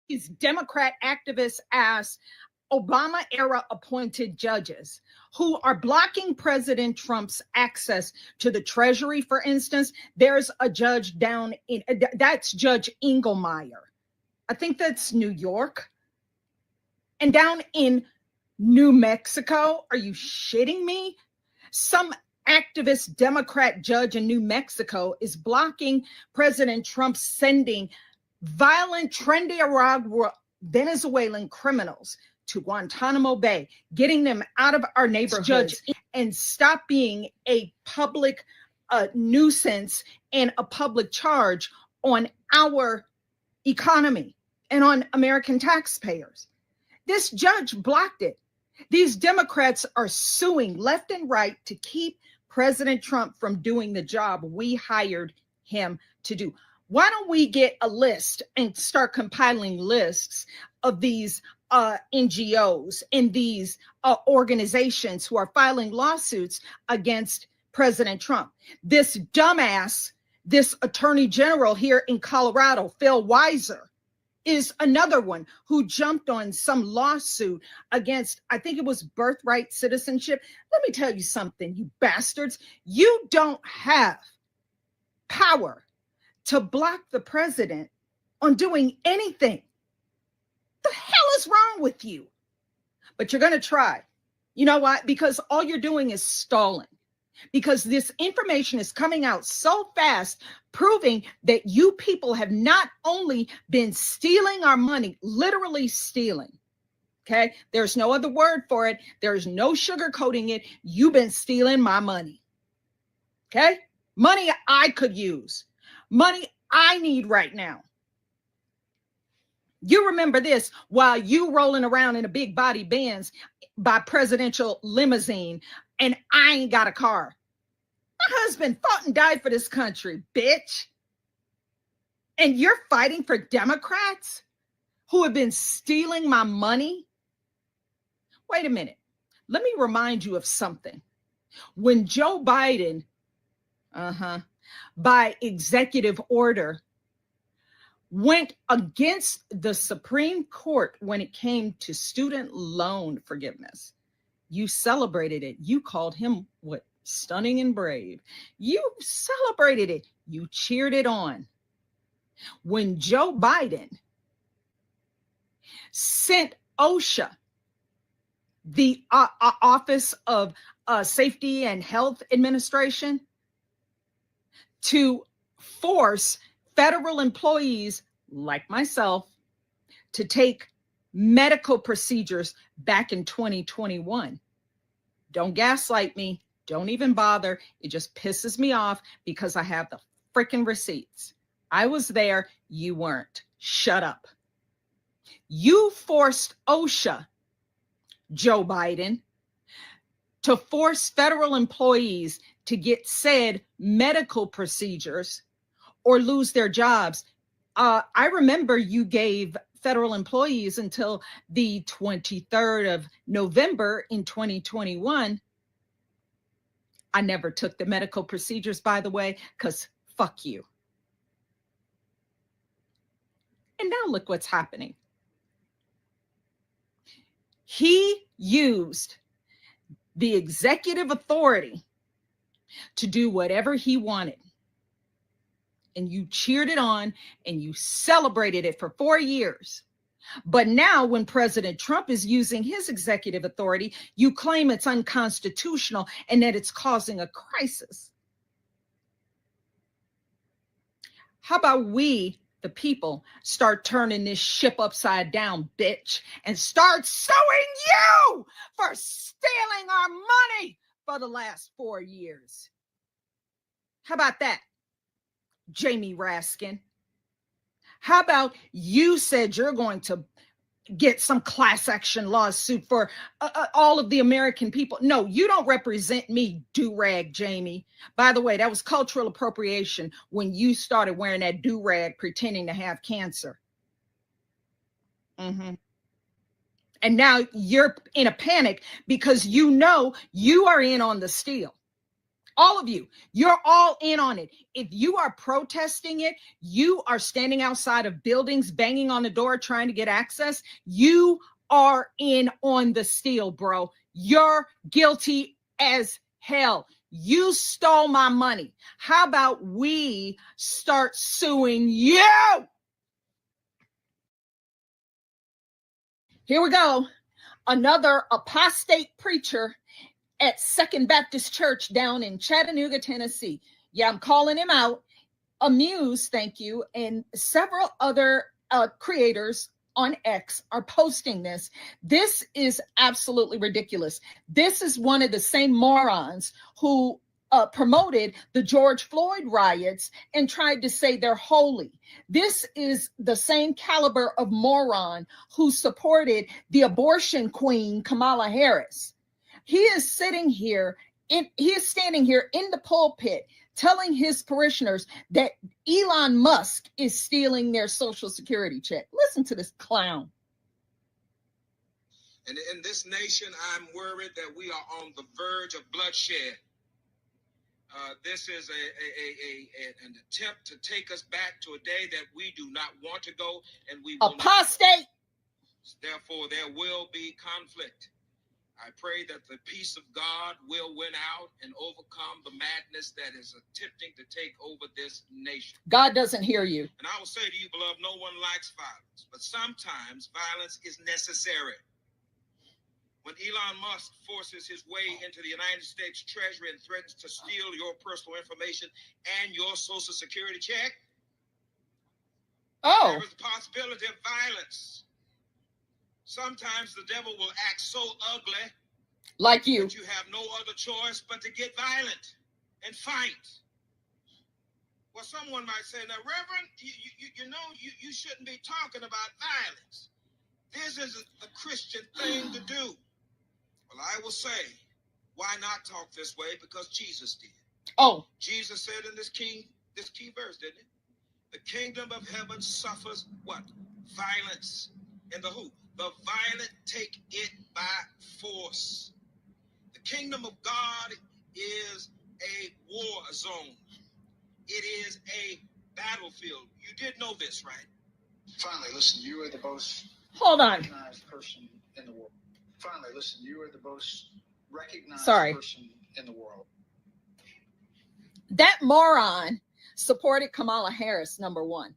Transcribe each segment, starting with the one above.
these Democrat activist ass Obama era appointed judges who are blocking President Trump's access to the Treasury, for instance. There's a judge down in, that's Judge Engelmeyer. I think that's New York. And down in New Mexico, are you shitting me? Some activist Democrat judge in New Mexico is blocking President Trump sending violent Trinidad Venezuelan criminals to Guantanamo Bay, getting them out of our neighborhoods and stop being a public nuisance and a public charge on our economy and on American taxpayers. This judge blocked it. These Democrats are suing left and right to keep President Trump from doing the job we hired him to do. Why don't we get a list and start compiling lists of these NGOs and these organizations who are filing lawsuits against President Trump? This dumbass, this attorney general here in Colorado, Phil Weiser, is another one who jumped on some lawsuit against, I think it was birthright citizenship. Let me tell you something, you bastards. You don't have power to block the president on doing anything. The hell is wrong with you? But you're going to try. You know why? Because all you're doing is stalling. Because this information is coming out so fast, proving that you people have not only been stealing our money, literally stealing. Okay? There's no other word for it. There's no sugarcoating it. You've been stealing my money. Okay? Money I could use. Money I need right now. You remember this while you rolling around in a big body Benz by presidential limousine, and I ain't got a car. My husband fought and died for this country, bitch. And you're fighting for Democrats who have been stealing my money? Wait a minute. Let me remind you of something. When Joe Biden, by executive order, went against the Supreme Court when it came to student loan forgiveness, you celebrated it. You called him what? Stunning and brave. You celebrated it. You cheered it on. When Joe Biden sent OSHA, the Office of Safety and Health Administration, to force federal employees like myself to take medical procedures back in 2021. Don't gaslight me. Don't even bother. It just pisses me off because I have the freaking receipts. I was there. You weren't. Shut up. You forced OSHA, Joe Biden, to force federal employees to get said medical procedures or lose their jobs. I remember you gave federal employees until the 23rd of November in 2021. I never took the medical procedures, by the way, because fuck you. And now look what's happening. He used the executive authority to do whatever he wanted. And you cheered it on and you celebrated it for 4 years. But now when President Trump is using his executive authority, you claim it's unconstitutional and that it's causing a crisis. How about we, the people, start turning this ship upside down, bitch, and start suing you for stealing our money for the last 4 years? How about that, Jamie Raskin? How about you said you're going to get some class action lawsuit for all of the American people? No, you don't represent me, do-rag Jamie. By the way, that was cultural appropriation when you started wearing that do-rag pretending to have cancer. And now you're in a panic because you know you are in on the steal. All of you, you're all in on it. If you are protesting it, you are standing outside of buildings, banging on the door, trying to get access. You are in on the steal, bro. You're guilty as hell. You stole my money. How about we start suing you? Here we go. Another apostate preacher at Second Baptist Church down in Chattanooga, Tennessee. Yeah, I'm calling him out. Amuse, thank you, and several other creators on X are posting this. This is absolutely ridiculous. This is one of the same morons who promoted the George Floyd riots and tried to say they're holy. This is the same caliber of moron who supported the abortion queen, Kamala Harris. He is sitting here, he is standing here in the pulpit telling his parishioners that Elon Musk is stealing their Social Security check. Listen to this clown. And in this nation, I'm worried that we are on the verge of bloodshed. This is an attempt to take us back to a day that we do not want to go, and we will apostate. Therefore, there will be conflict. I pray that the peace of God will win out and overcome the madness that is attempting to take over this nation. God doesn't hear you. And I will say to you, beloved, no one likes violence, but sometimes violence is necessary. When Elon Musk forces his way into the United States Treasury and threatens to steal your personal information and your Social Security check, there is a possibility of violence. Sometimes the devil will act so ugly like you that you have no other choice but to get violent and fight. Well, someone might say, now, Reverend, you shouldn't be talking about violence. This is a Christian thing to do. Well, I will say, why not talk this way? Because Jesus did. Oh. Jesus said in this key verse, didn't it? The kingdom of heaven suffers what? Violence. And the who? The violent take it by force. The kingdom of God is a war zone. It is a battlefield. You did know this, right? Finally, listen, you are the most recognized person in the world. Finally, listen, you are the most recognized person in the world. That moron supported Kamala Harris, number one.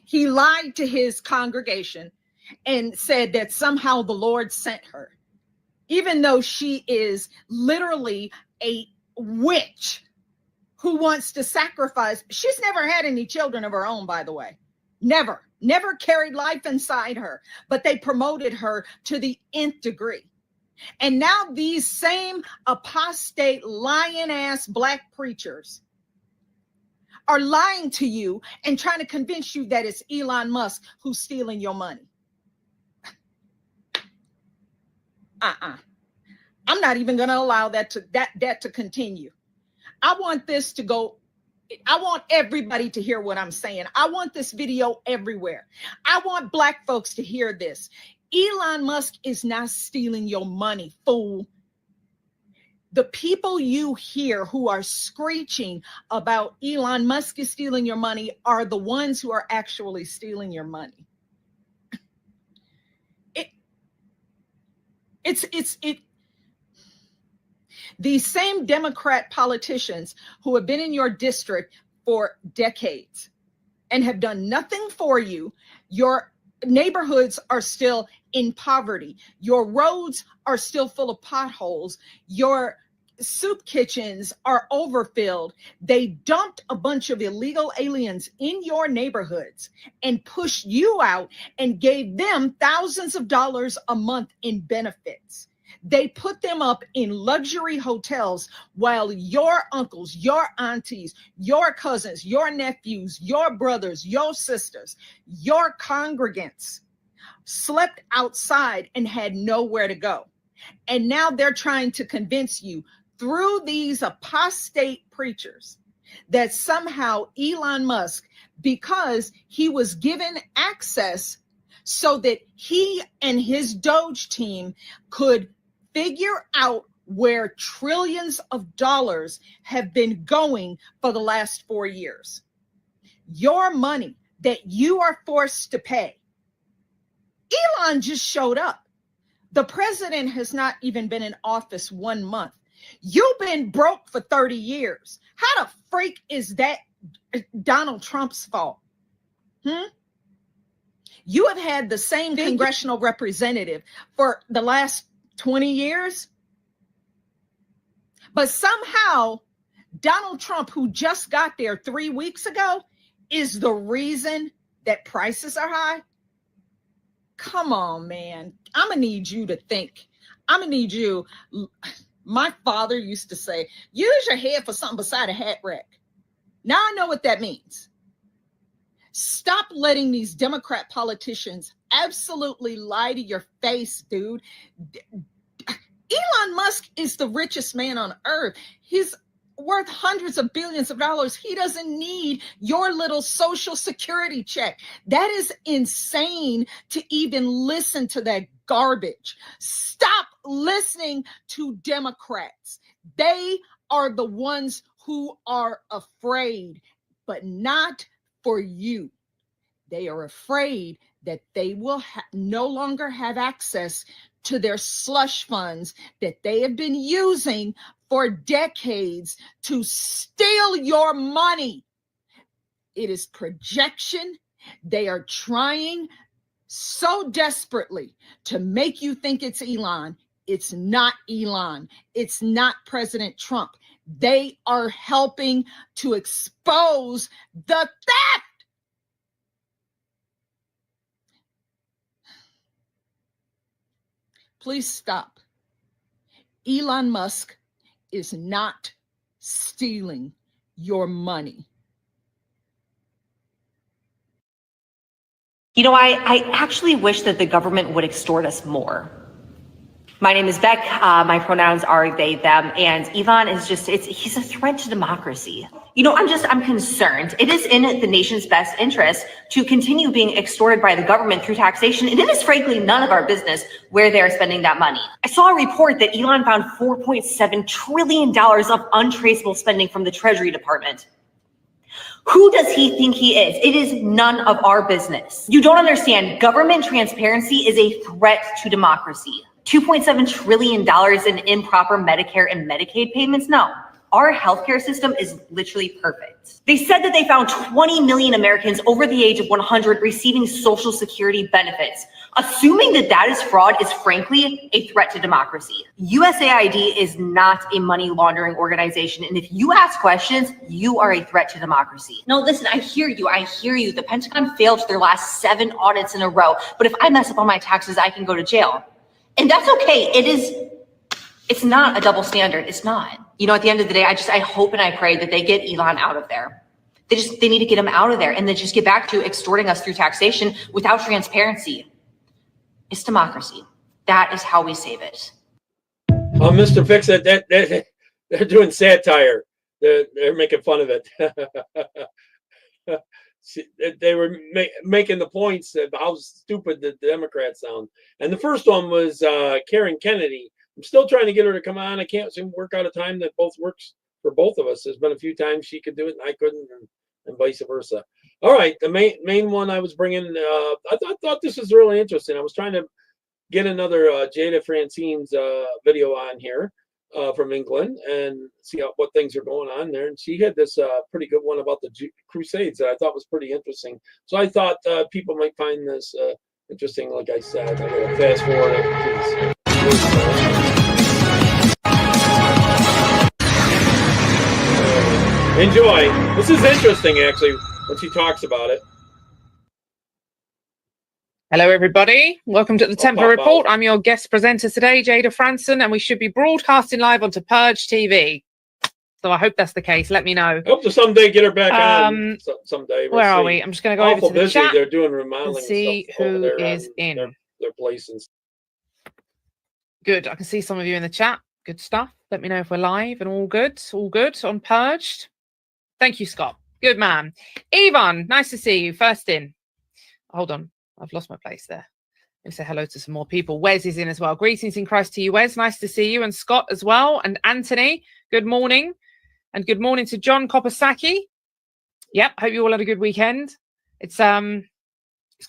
He lied to his congregation and said that somehow the Lord sent her, even though she is literally a witch who wants to sacrifice. She's never had any children of her own, by the way. Never carried life inside her, but they promoted her to the nth degree. And now these same apostate, lying-ass black preachers are lying to you and trying to convince you that it's Elon Musk who's stealing your money. I'm not even going to allow that to continue. I want this to go. I want everybody to hear what I'm saying. I want this video everywhere. I want black folks to hear this. Elon Musk is not stealing your money, fool. The people you hear who are screeching about Elon Musk is stealing your money are the ones who are actually stealing your money. These same Democrat politicians who have been in your district for decades and have done nothing for you, your neighborhoods are still in poverty. Your roads are still full of potholes. Your soup kitchens are overfilled. They dumped a bunch of illegal aliens in your neighborhoods and pushed you out and gave them thousands of dollars a month in benefits. They put them up in luxury hotels while your uncles, your aunties, your cousins, your nephews, your brothers, your sisters, your congregants slept outside and had nowhere to go. And now they're trying to convince you through these apostate preachers that somehow Elon Musk, because he was given access so that he and his Doge team could figure out where trillions of dollars have been going for the last 4 years. Your money that you are forced to pay. Elon just showed up. The president has not even been in office 1 month. You've been broke for 30 years. How the freak is that Donald Trump's fault? You have had the same congressional representative for the last 20 years. But somehow Donald Trump, who just got there 3 weeks ago, is the reason that prices are high. Come on, man. I'm going to need you to think. I'm going to need you. My father used to say, use your head for something beside a hat rack. Now I know what that means. Stop letting these Democrat politicians absolutely lie to your face, dude. Elon Musk is the richest man on earth. He's worth hundreds of billions of dollars. He doesn't need your little social security check. That is insane to even listen to that garbage. Stop listening to Democrats. They are the ones who are afraid, but not for you. They are afraid that they will no longer have access to their slush funds that they have been using for decades to steal your money. It is projection. They are trying so desperately to make you think it's Elon. It's not Elon. It's not President Trump. They are helping to expose the theft. Please stop. Elon Musk is not stealing your money. You know, I actually wish that the government would extort us more. My name is Beck. My pronouns are they, them, and Elon is he's a threat to democracy. You know, I'm concerned. It is in the nation's best interest to continue being extorted by the government through taxation, and it is frankly none of our business where they're spending that money. I saw a report that Elon found $4.7 trillion of untraceable spending from the Treasury Department. Who does he think he is? It is none of our business. You don't understand. Government transparency is a threat to democracy. $2.7 trillion in improper Medicare and Medicaid payments? No. Our healthcare system is literally perfect. They said that they found 20 million Americans over the age of 100 receiving Social Security benefits. Assuming that that is fraud is frankly a threat to democracy. USAID is not a money laundering organization. And if you ask questions, you are a threat to democracy. No, listen, I hear you. The Pentagon failed their last 7 audits in a row. But if I mess up on my taxes, I can go to jail. And that's okay. It's not a double standard. It's not. You know, at the end of the day, I hope and I pray that they get Elon out of there. They need to get him out of there and then just get back to extorting us through taxation without transparency. It's democracy. That is how we save it. Mr. Fix-It, that they're doing satire. They're making fun of it. They were making the points of how stupid the Democrats sound. And the first one was Karen Kennedy. I'm still trying to get her to come on. I can't seem to work out a time that both works for both of us. There's been a few times she could do it and I couldn't, and vice versa. All right, the main one I was bringing, I thought this was really interesting. I was trying to get another Jayda Fransen's video on here from England and see what things are going on there. And she had this pretty good one about the Crusades that I thought was pretty interesting. So I thought people might find this interesting. Like I said, I'm going to fast forward it. Enjoy. This is interesting, actually, when she talks about it. Hello, everybody. Welcome to the Templar Report. I'm your guest presenter today, Jayda Fransen, and we should be broadcasting live onto Purge TV. So I hope that's the case. Let me know. I hope to someday get her back on someday. Where are we? I'm just going to go over to the chat. They're doing remodeling and see who is in their places. Good. I can see some of you in the chat. Good stuff. Let me know if we're live and all good. All good on Purged. Thank you, Scott. Good man. Yvonne, nice to see you. First in. Hold on. I've lost my place there. Let me say hello to some more people. Wes is in as well. Greetings in Christ to you, Wes. Nice to see you. And Scott as well. And Anthony, good morning. And good morning to John Kopasaki. Yep, hope you all had a good weekend. It's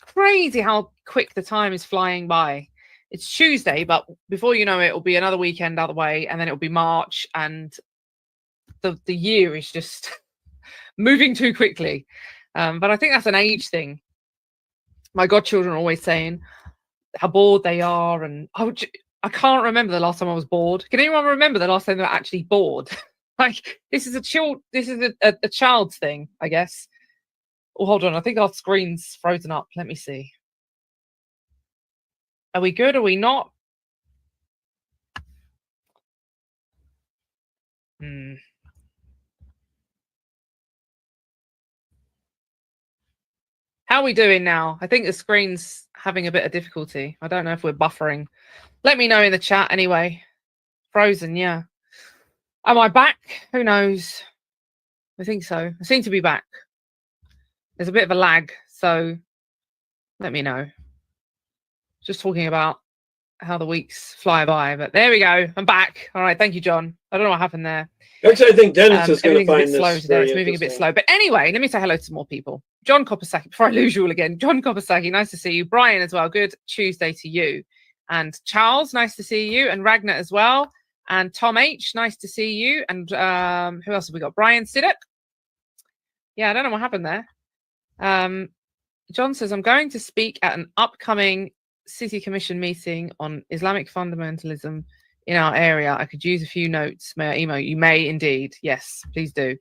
crazy how quick the time is flying by. It's Tuesday, but before you know it, it'll be another weekend out of the way, and then it'll be March, and the year is just moving too quickly. But I think that's an age thing. My godchildren are always saying how bored they are, and I can't remember the last time I was bored. Can anyone remember the last time they were actually bored? Like, this is a child's thing, I guess. Oh, hold on. I think our screen's frozen up. Let me see. Are we good? Are we not? How are we doing now? I think the screen's having a bit of difficulty. I don't know if we're buffering. Let me know in the chat anyway. Frozen, yeah. Am I back? Who knows? I think so. I seem to be back. There's a bit of a lag, so let me know. Just talking about how the weeks fly by, but there we go. I'm back. All right, thank you, John. I don't know what happened there. Actually, I think Dennis is going to find this slow today. It's moving a bit slow, but anyway, let me say hello to some more people. John Kopasaki, before I lose you all again. John Kopasaki, nice to see you. Brian as well. Good Tuesday to you. And Charles, nice to see you. And Ragnar as well. And Tom H, nice to see you. And who else have we got? Brian Siddock. Yeah, I don't know what happened there. John says, I'm going to speak at an upcoming City Commission meeting on Islamic fundamentalism in our area. I could use a few notes. May I email you? You may indeed. Yes, please do.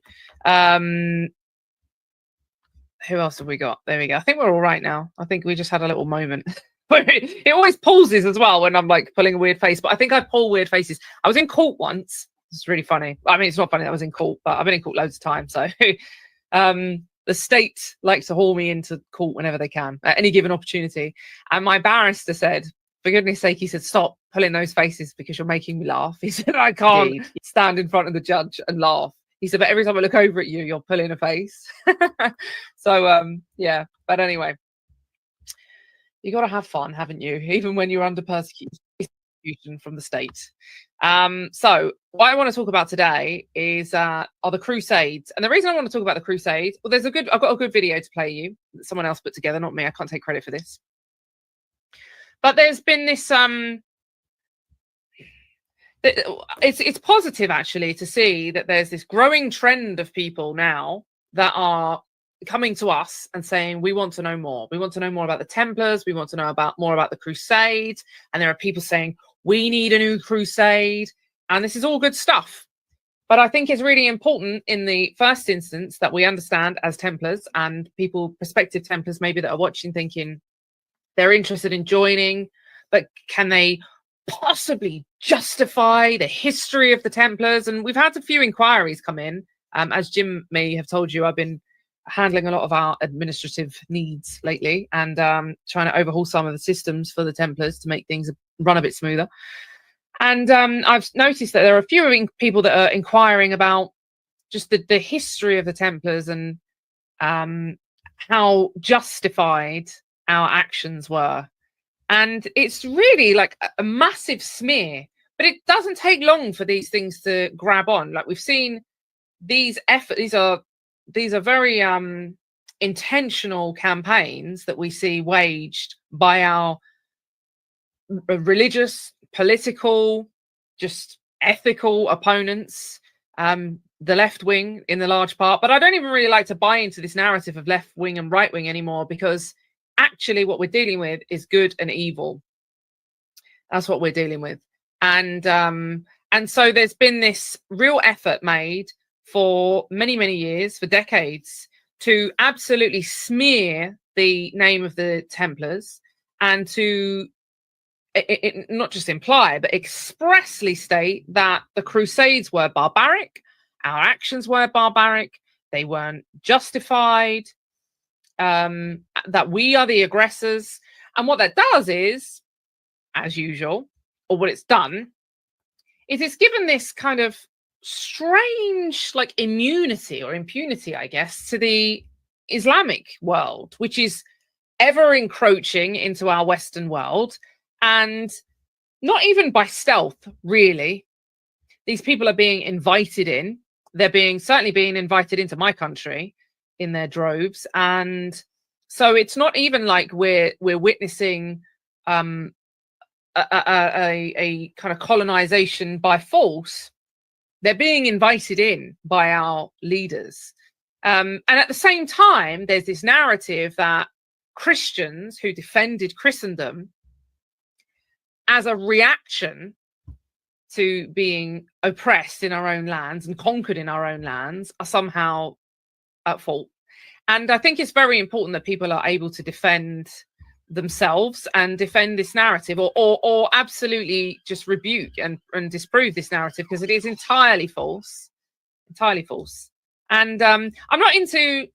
Who else have we got? There we go. I think we're all right now. I think we just had a little moment. It always pauses as well when I'm like pulling a weird face, but I think I pull weird faces. I was in court once. It's really funny. I mean, it's not funny that I was in court, but I've been in court loads of times. So the state likes to haul me into court whenever they can, at any given opportunity. And my barrister said, for goodness sake, he said, stop pulling those faces because you're making me laugh. He said, I can't stand in front of the judge and laugh. He said, but every time I look over at you, you're pulling a face. So, yeah. But anyway, you got to have fun, haven't you? Even when you're under persecution from the state. So what I want to talk about today is are the Crusades. And the reason I want to talk about the Crusades, well, I've got a good video to play you that someone else put together, not me. I can't take credit for this. But there's been this it's positive actually to see that there's this growing trend of people now that are coming to us and saying, we want to know more. We want to know more about the Templars. We want to know more about the Crusades. And there are people saying, we need a new crusade. And this is all good stuff. But I think it's really important in the first instance that we understand as Templars and people, prospective Templars maybe that are watching thinking they're interested in joining, but can they possibly justify the history of the Templars? And we've had a few inquiries come in. As Jim may have told you, I've been handling a lot of our administrative needs lately and trying to overhaul some of the systems for the Templars to make things run a bit smoother. And I've noticed that there are a few people that are inquiring about just the history of the Templars and how justified our actions were. And it's really like a massive smear, but it doesn't take long for these things to grab on. Like we've seen these efforts, these are very intentional campaigns that we see waged by our religious, political, just ethical opponents, the left wing in the large part. But I don't even really like to buy into this narrative of left wing and right wing anymore, because actually what we're dealing with is good and evil. That's what we're dealing with. And so there's been this real effort made for many, many years, for decades, to absolutely smear the name of the Templars and to not just imply, but expressly state that the Crusades were barbaric, our actions were barbaric, they weren't justified, that we are the aggressors. And what that does is, as usual, or what it's done, is it's given this kind of strange like immunity or impunity, I guess, to the Islamic world, which is ever encroaching into our Western world, and not even by stealth, really. These people are being invited in. They're certainly being invited into my country in their droves. And so it's not even like we're witnessing a kind of colonization by force. They're being invited in by our leaders. And at the same time, there's this narrative that Christians who defended Christendom as a reaction to being oppressed in our own lands and conquered in our own lands are somehow at fault. And I think it's very important that people are able to defend themselves and defend this narrative, or absolutely just rebuke and disprove this narrative, because it is entirely false. And I'm not into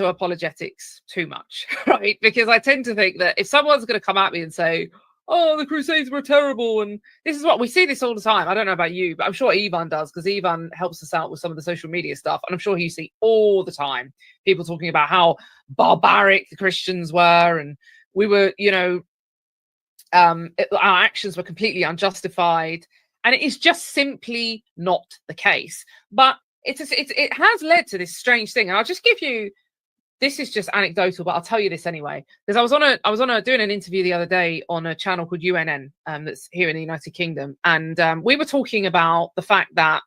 apologetics too much, right? Because I tend to think that if someone's going to come at me and say, oh, the Crusades were terrible, and this is what we see this all the time. I don't know about you, but I'm sure Ivan does, because Ivan helps us out with some of the social media stuff. And I'm sure you see all the time people talking about how barbaric the Christians were, and we were, our actions were completely unjustified. And it is just simply not the case. But it has led to this strange thing. And I'll just give you, this is just anecdotal, but I'll tell you this anyway, because I was doing an interview the other day on a channel called UNN that's here in the United Kingdom, and we were talking about the fact that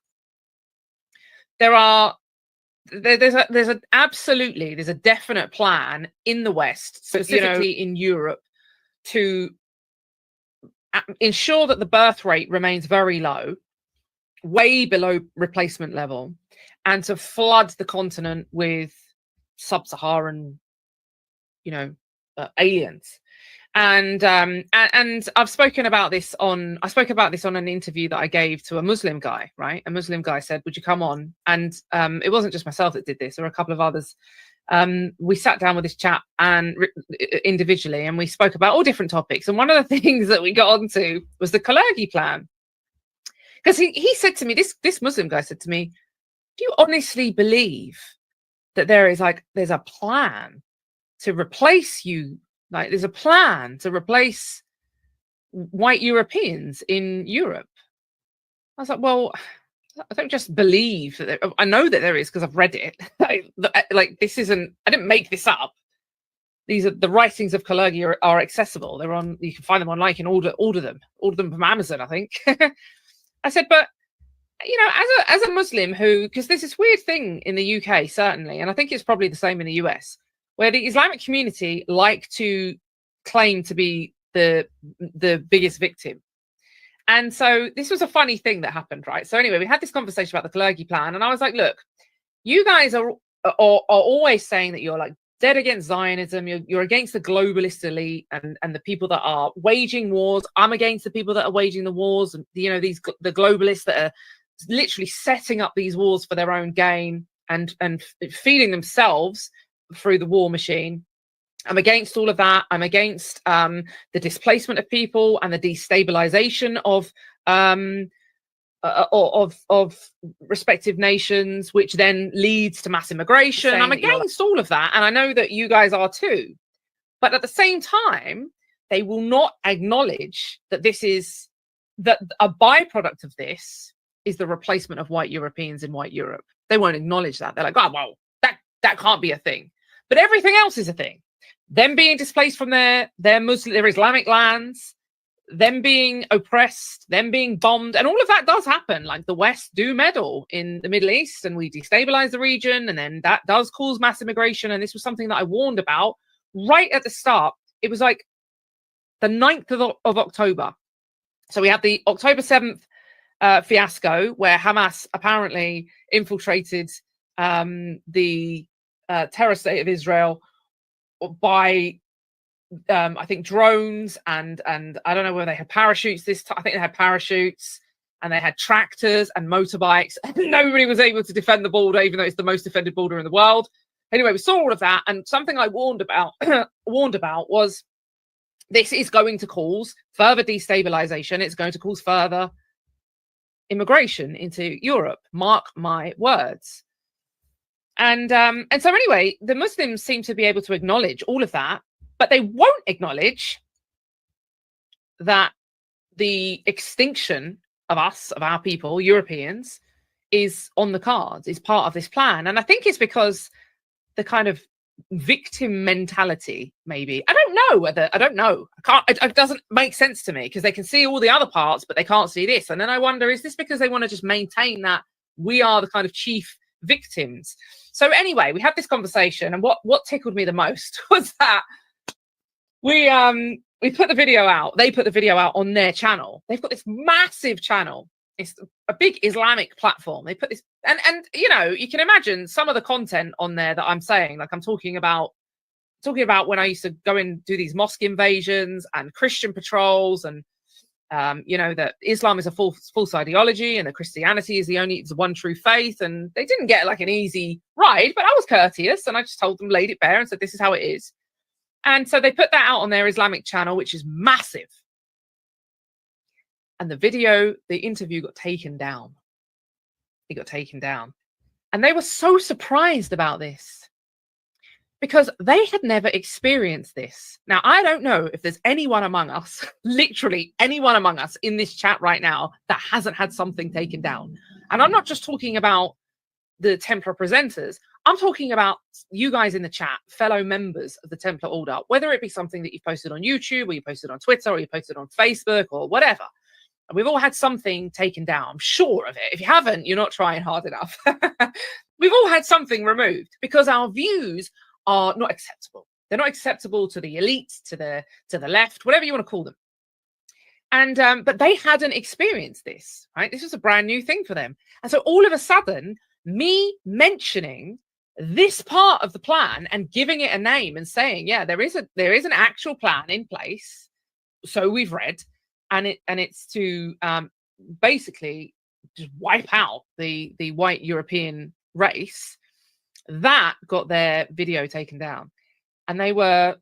there's a definite plan in the West, specifically in Europe, to ensure that the birth rate remains very low, way below replacement level, and to flood the continent with sub-Saharan, aliens. And I've spoken about this on an interview that I gave to a Muslim guy, right? A Muslim guy said, would you come on? And it wasn't just myself that did this, there were a couple of others. We sat down with this chap and individually, and we spoke about all different topics. And one of the things that we got onto was the Kalergi plan. Because he said to me, this Muslim guy said to me, do you honestly believe that there's a plan to replace you? Like, there's a plan to replace white Europeans in Europe? I was like, well, I don't just believe that I know that there is, because I've read it. Like, this isn't, I didn't make this up. These are the writings of Kalergi are accessible. They're on, you can find them online, you can order them from Amazon, I think. I said, but as a Muslim because there's this weird thing in the UK, certainly, and I think it's probably the same in the US, where the Islamic community like to claim to be the biggest victim. And so this was a funny thing that happened, right? So anyway, we had this conversation about the Kalergi plan, and I was like, look, you guys are always saying that you're like dead against Zionism, you're against the globalist elite and the people that are waging wars. I'm against the people that are waging the wars, and the globalists that are literally setting up these wars for their own gain and feeding themselves through the war machine. I'm against all of that. I'm against the displacement of people and the destabilization of respective nations, which then leads to mass immigration. I'm against all of that, and I know that you guys are too. But at the same time, they will not acknowledge that that a byproduct of this is the replacement of white Europeans in white Europe. They won't acknowledge that. They're like, oh, well, that can't be a thing. But everything else is a thing. Them being displaced from their Islamic lands, them being oppressed, them being bombed, and all of that does happen. Like, the West do meddle in the Middle East, and we destabilize the region, and then that does cause mass immigration. And this was something that I warned about right at the start. It was like the 9th of October. So we had the October 7th fiasco, where Hamas apparently infiltrated the terror state of Israel by I think drones and I don't know whether they had parachutes this time. I think they had parachutes, and they had tractors and motorbikes, and nobody was able to defend the border, even though it's the most defended border in the world. Anyway, we saw all of that, and something I warned about was this is going to cause further destabilization. It's going to cause further immigration into Europe. Mark my words. And so anyway, the Muslims seem to be able to acknowledge all of that, but they won't acknowledge that the extinction of us, of our people, Europeans, is on the cards, is part of this plan. And I think it's because the kind of victim mentality, maybe. I don't know. It doesn't make sense to me, because they can see all the other parts, but they can't see this. And then I wonder, is this because they want to just maintain that we are the kind of chief victims? So anyway, we had this conversation, and what tickled me the most was that we put the video out. They put the video out on their channel. They've got this massive channel. It's a big Islamic platform. They put this, and you know, you can imagine some of the content on there that I'm saying. Like, I'm talking about when I used to go and do these mosque invasions and Christian patrols, and you know, that Islam is a false ideology, and that Christianity is the one true faith. And they didn't get like an easy ride, but I was courteous, and I just told them, laid it bare, and said, this is how it is. And so they put that out on their Islamic channel, which is massive. And the interview got taken down. It got taken down. And they were so surprised about this, because they had never experienced this. Now, I don't know if there's anyone among us, literally anyone among us in this chat right now, that hasn't had something taken down. And I'm not just talking about the Templar presenters. I'm talking about you guys in the chat, fellow members of the Templar Order, whether it be something that you've posted on YouTube, or you posted on Twitter, or you posted on Facebook, or whatever. And we've all had something taken down. I'm sure of it. If you haven't, you're not trying hard enough. We've all had something removed because our views are not acceptable. They're not acceptable to the elites, to the left, whatever you want to call them. And but they hadn't experienced this, right? This was a brand new thing for them. And so all of a sudden, me mentioning this part of the plan and giving it a name and saying, yeah, there is an actual plan in place. So we've read. And it's to basically just wipe out the white European race. That got their video taken down, and they were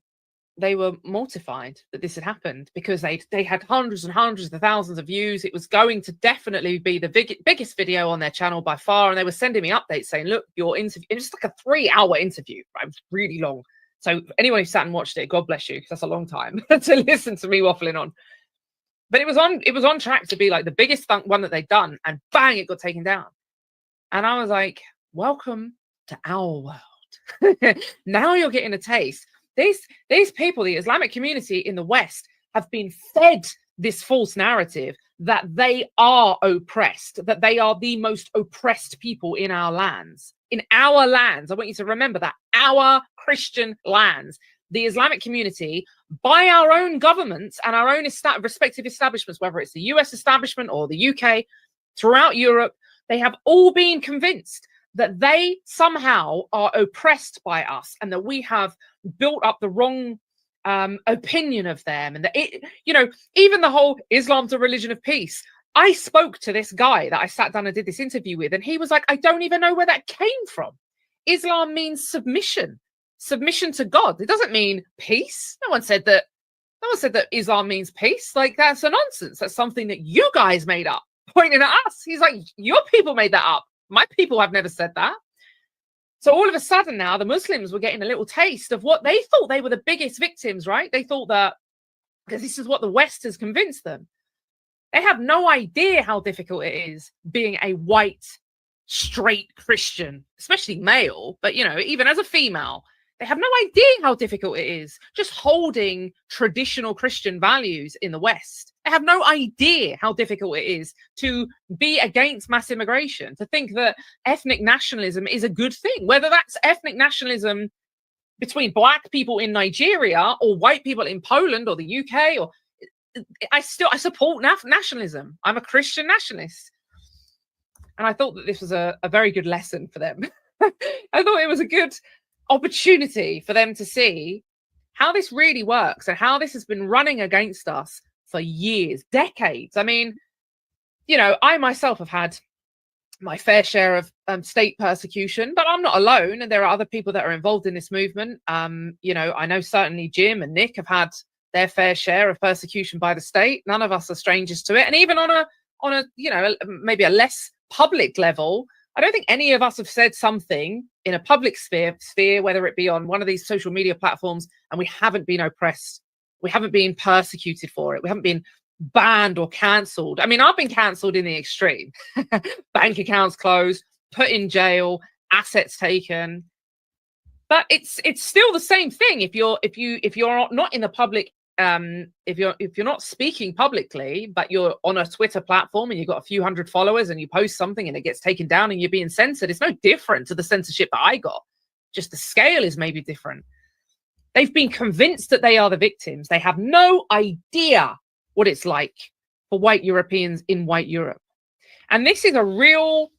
mortified that this had happened, because they had hundreds and hundreds of thousands of views. It was going to definitely be the biggest video on their channel by far, and they were sending me updates saying, "Look, your interview." It was like a 3-hour interview. Right? It was really long. So anyone who sat and watched it, God bless you, because that's a long time to listen to me waffling on. But it was on track to be like the biggest one that they'd done, and bang, it got taken down. And I was like, welcome to our world. Now you're getting a taste. These people, the Islamic community in the West, have been fed this false narrative that they are oppressed, that they are the most oppressed people in our lands. In our lands, I want you to remember that, our Christian lands. The Islamic community, by our own governments and our own respective establishments, whether it's the US establishment or the UK, throughout Europe, they have all been convinced that they somehow are oppressed by us, and that we have built up the wrong opinion of them. And that, even the whole Islam's a religion of peace. I spoke to this guy that I sat down and did this interview with, and he was like, I don't even know where that came from. Islam means submission to God. It doesn't mean peace. No one said that Islam means peace. Like, that's a nonsense. That's something that you guys made up, pointing at us. He's like, your people made that up. My people have never said that. So all of a sudden now, the Muslims were getting a little taste of what they thought they were the biggest victims, right? They thought that, because this is what the West has convinced them. They have no idea how difficult it is being a white, straight Christian, especially male, but, even as a female, they have no idea how difficult it is just holding traditional Christian values in the West. They have no idea how difficult it is to be against mass immigration, to think that ethnic nationalism is a good thing, whether that's ethnic nationalism between black people in Nigeria or white people in Poland or the UK. Or I support nationalism. I'm a Christian nationalist. And I thought that this was a very good lesson for them. I thought it was a good opportunity for them to see how this really works and how this has been running against us for years, decades. I mean, I myself have had my fair share of state persecution, but I'm not alone. And there are other people that are involved in this movement. I know certainly Jim and Nick have had their fair share of persecution by the state. None of us are strangers to it. And even on a maybe a less public level, I don't think any of us have said something in a public sphere, whether it be on one of these social media platforms, and we haven't been oppressed. We haven't been persecuted for it. We haven't been banned or cancelled. I mean, I've been cancelled in the extreme. Bank accounts closed, put in jail, assets taken. But it's still the same thing. If you're not in the public, if you're not speaking publicly, but you're on a Twitter platform and you've got a few hundred followers and you post something and it gets taken down and you're being censored, it's no different to the censorship that I got. Just the scale is maybe different. They've been convinced that they are the victims. They have no idea what it's like for white Europeans in white Europe. And this is a real,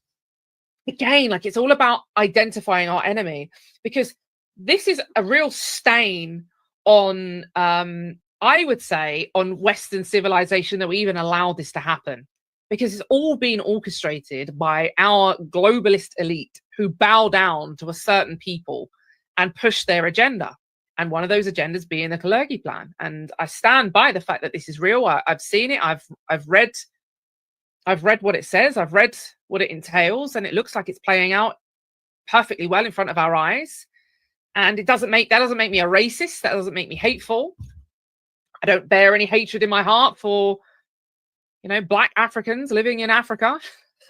again, like it's all about identifying our enemy, because this is a real stain on, I would say, on Western civilization that we even allow this to happen, because it's all been orchestrated by our globalist elite who bow down to a certain people and push their agenda. And one of those agendas being the Kalergi plan. And I stand by the fact that this is real. I've seen it. I've read what it says. I've read what it entails, and it looks like it's playing out perfectly well in front of our eyes. And that doesn't make me a racist. That doesn't make me hateful. I don't bear any hatred in my heart for, Black Africans living in Africa.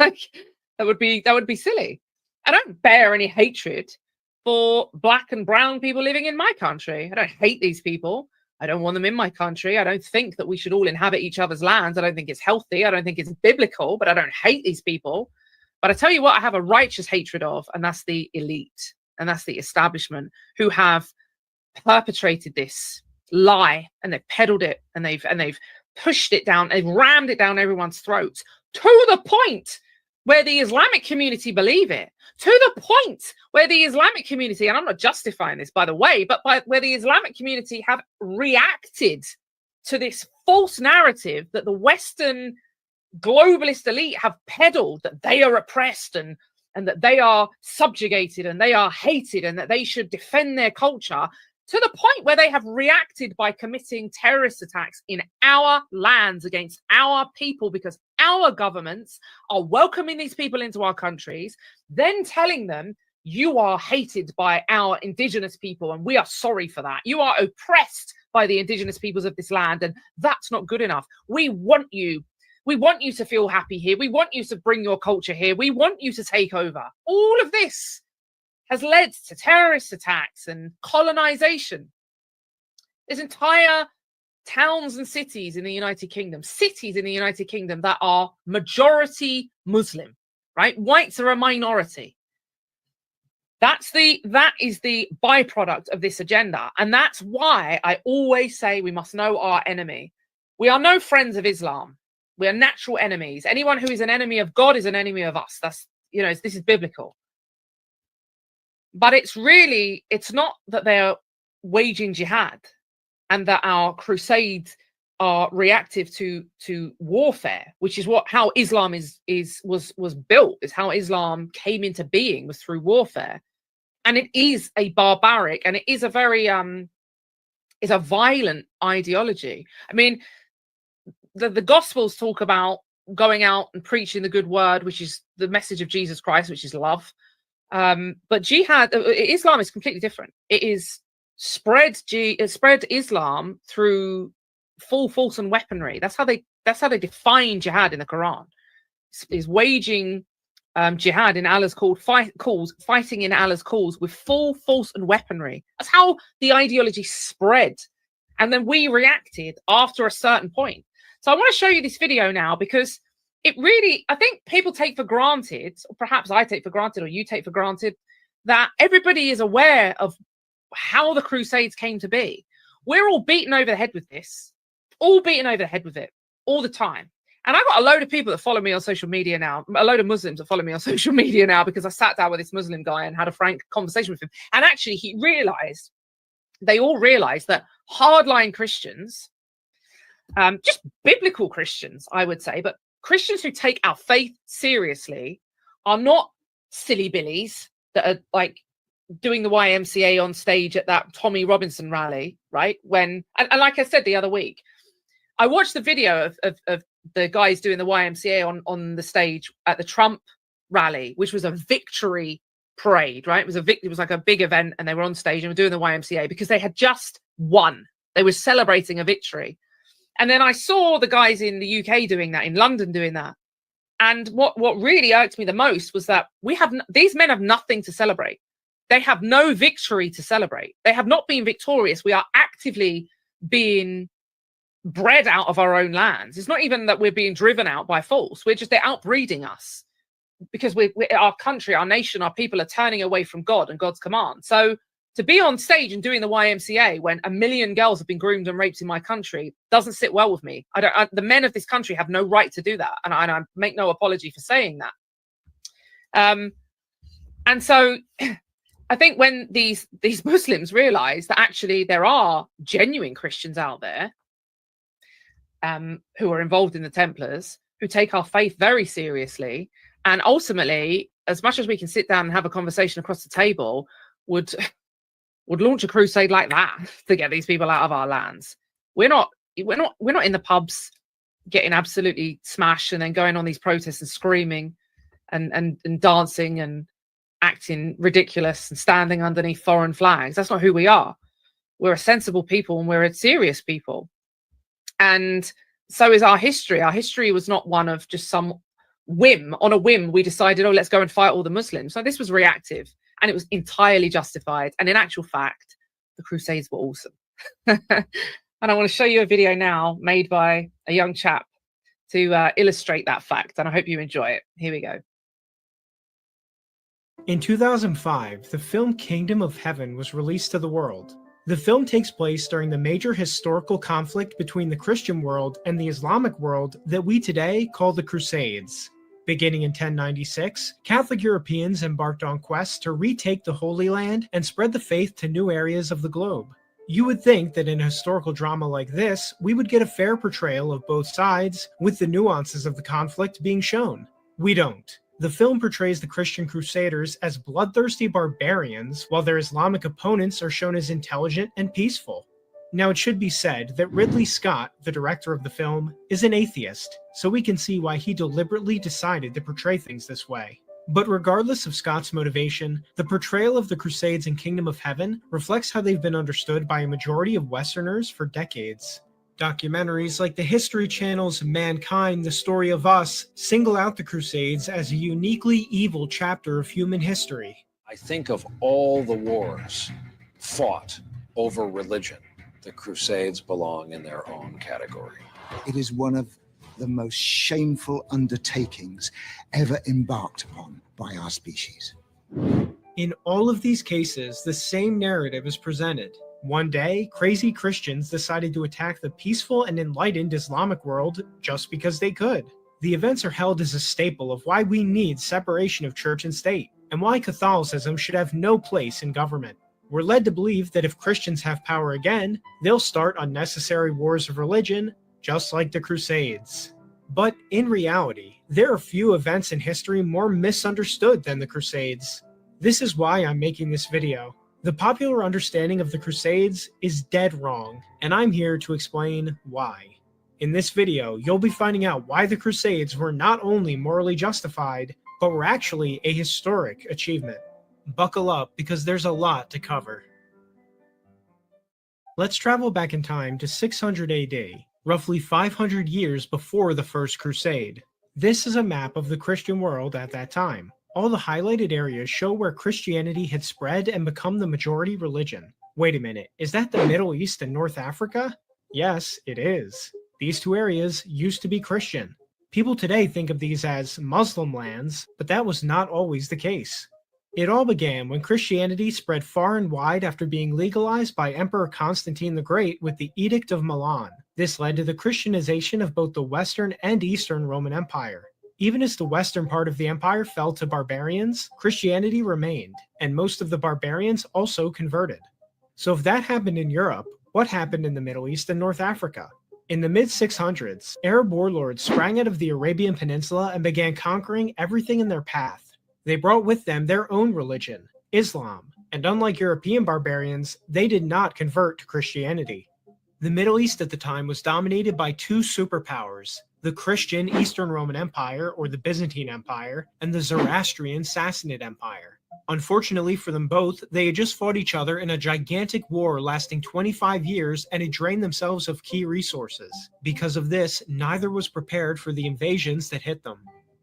Like that would be silly. I don't bear any hatred for Black and brown people living in my country. I don't hate these people. I don't want them in my country. I don't think that we should all inhabit each other's lands. I don't think it's healthy. I don't think it's biblical, but I don't hate these people. But I tell you what, I have a righteous hatred of, and that's the elite, and that's the establishment who have perpetrated this lie, and they've peddled it, and they've pushed it down, they've rammed it down everyone's throats to the point where the Islamic community believe it, to the point where the Islamic community, and I'm not justifying this, by the way, but where the Islamic community have reacted to this false narrative that the Western globalist elite have peddled, that they are oppressed and that they are subjugated and they are hated and that they should defend their culture, to the point where they have reacted by committing terrorist attacks in our lands against our people, because our governments are welcoming these people into our countries, then telling them, you are hated by our indigenous people and we are sorry for that. You are oppressed by the indigenous peoples of this land, and that's not good enough. We want you to feel happy here. We want you to bring your culture here. We want you to take over. All of this has led to terrorist attacks and colonization. There's entire towns and cities in the United Kingdom, that are majority Muslim, right? Whites are a minority. That is the byproduct of this agenda. And that's why I always say we must know our enemy. We are no friends of Islam. We are natural enemies. Anyone who is an enemy of God is an enemy of us. That's, this is biblical. But it's not that they're waging jihad and that our crusades are reactive to warfare, which is how Islam was built, is how Islam came into being, was through warfare. And it is a barbaric, and it is a very it's a violent ideology. I mean, the Gospels talk about going out and preaching the good word, which is the message of Jesus Christ, which is love. But jihad, Islam is completely different. It is spread Islam through full force and weaponry. That's how they define jihad in the Quran. Is waging jihad in Allah's fighting in Allah's cause with full force and weaponry. That's how the ideology spread. And then we reacted after a certain point. So I want to show you this video now, because it really, I think people take for granted, or perhaps I take for granted, or you take for granted, that everybody is aware of how the Crusades came to be. We're all beaten over the head with this, all beaten over the head with it all the time. And I've got a load of people that follow me on social media now, a load of Muslims that follow me on social media now, because I sat down with this Muslim guy and had a frank conversation with him. And actually they all realized that hardline Christians, just biblical Christians, I would say, but Christians who take our faith seriously, are not silly billies that are like doing the YMCA on stage at that Tommy Robinson rally, right? And like I said the other week, I watched the video of the guys doing the YMCA on the stage at the Trump rally, which was a victory parade, right? It was like a big event, and they were on stage and were doing the YMCA because they had just won. They were celebrating a victory. And then I saw the guys in the UK doing that, in London doing that. And what really irked me the most was that these men have nothing to celebrate. They have no victory to celebrate. They have not been victorious. We are actively being bred out of our own lands. It's not even that we're being driven out by force. They're outbreeding us because our country, our nation, our people are turning away from God and God's command. So to be on stage and doing the YMCA when 1 million girls have been groomed and raped in my country doesn't sit well with me. The men of this country have no right to do that. And I make no apology for saying that. And so I think when these Muslims realize that actually there are genuine Christians out there who are involved in the Templars, who take our faith very seriously, and ultimately, as much as we can sit down and have a conversation across the table, would launch a crusade like that to get these people out of our lands. We're not in the pubs getting absolutely smashed and then going on these protests and screaming and dancing and acting ridiculous and standing underneath foreign flags. That's not who we are. We're a sensible people, and we're a serious people. And so is our history. Our history was not one of just some whim. On a whim, we decided, let's go and fight all the Muslims. So this was reactive, and it was entirely justified. And in actual fact, the Crusades were awesome. And I want to show you a video now made by a young chap to illustrate that fact. And I hope you enjoy it. Here we go. In 2005, the film Kingdom of Heaven was released to the world. The film takes place during the major historical conflict between the Christian world and the Islamic world that we today call the Crusades. Beginning in 1096, Catholic Europeans embarked on quests to retake the Holy Land and spread the faith to new areas of the globe. You would think that in a historical drama like this, we would get a fair portrayal of both sides, with the nuances of the conflict being shown. We don't. The film portrays the Christian Crusaders as bloodthirsty barbarians, while their Islamic opponents are shown as intelligent and peaceful. Now, it should be said that Ridley Scott, the director of the film, is an atheist, so we can see why he deliberately decided to portray things this way. But regardless of Scott's motivation, the portrayal of the Crusades in Kingdom of Heaven reflects how they've been understood by a majority of Westerners for decades. Documentaries like the History Channel's Mankind, The Story of Us single out the Crusades as a uniquely evil chapter of human history. I think of all the wars fought over religion, the Crusades belong in their own category. It is one of the most shameful undertakings ever embarked upon by our species. In all of these cases, the same narrative is presented. One day, crazy Christians decided to attack the peaceful and enlightened Islamic world just because they could. The events are held as a staple of why we need separation of church and state, and why Catholicism should have no place in government. We're led to believe that if Christians have power again, they'll start unnecessary wars of religion, just like the Crusades. But in reality, there are few events in history more misunderstood than the Crusades. This is why I'm making this video. The popular understanding of the Crusades is dead wrong, and I'm here to explain why. In this video, you'll be finding out why the Crusades were not only morally justified, but were actually a historic achievement. Buckle up, because there's a lot to cover. Let's travel back in time to 600 AD, roughly 500 years before the First Crusade. This is a map of the Christian world at that time. All the highlighted areas show where Christianity had spread and become the majority religion. Wait a minute, is that the Middle East and North Africa? Yes, it is. These two areas used to be Christian. People today think of these as Muslim lands, but that was not always the case. It all began when Christianity spread far and wide after being legalized by Emperor Constantine the Great with the Edict of Milan. This led to the Christianization of both the Western and Eastern Roman Empire. Even as the western part of the empire fell to barbarians, Christianity remained, and most of the barbarians also converted. So if that happened in Europe, what happened in the Middle East and North Africa? In the mid-600s, Arab warlords sprang out of the Arabian Peninsula and began conquering everything in their path. They brought with them their own religion, Islam, and unlike European barbarians, they did not convert to Christianity. The Middle East at the time was dominated by two superpowers, the Christian Eastern Roman Empire, or the Byzantine Empire, and the Zoroastrian Sassanid Empire. Unfortunately for them both, they had just fought each other in a gigantic war lasting 25 years and had drained themselves of key resources. Because of this, neither was prepared for the invasions that hit them.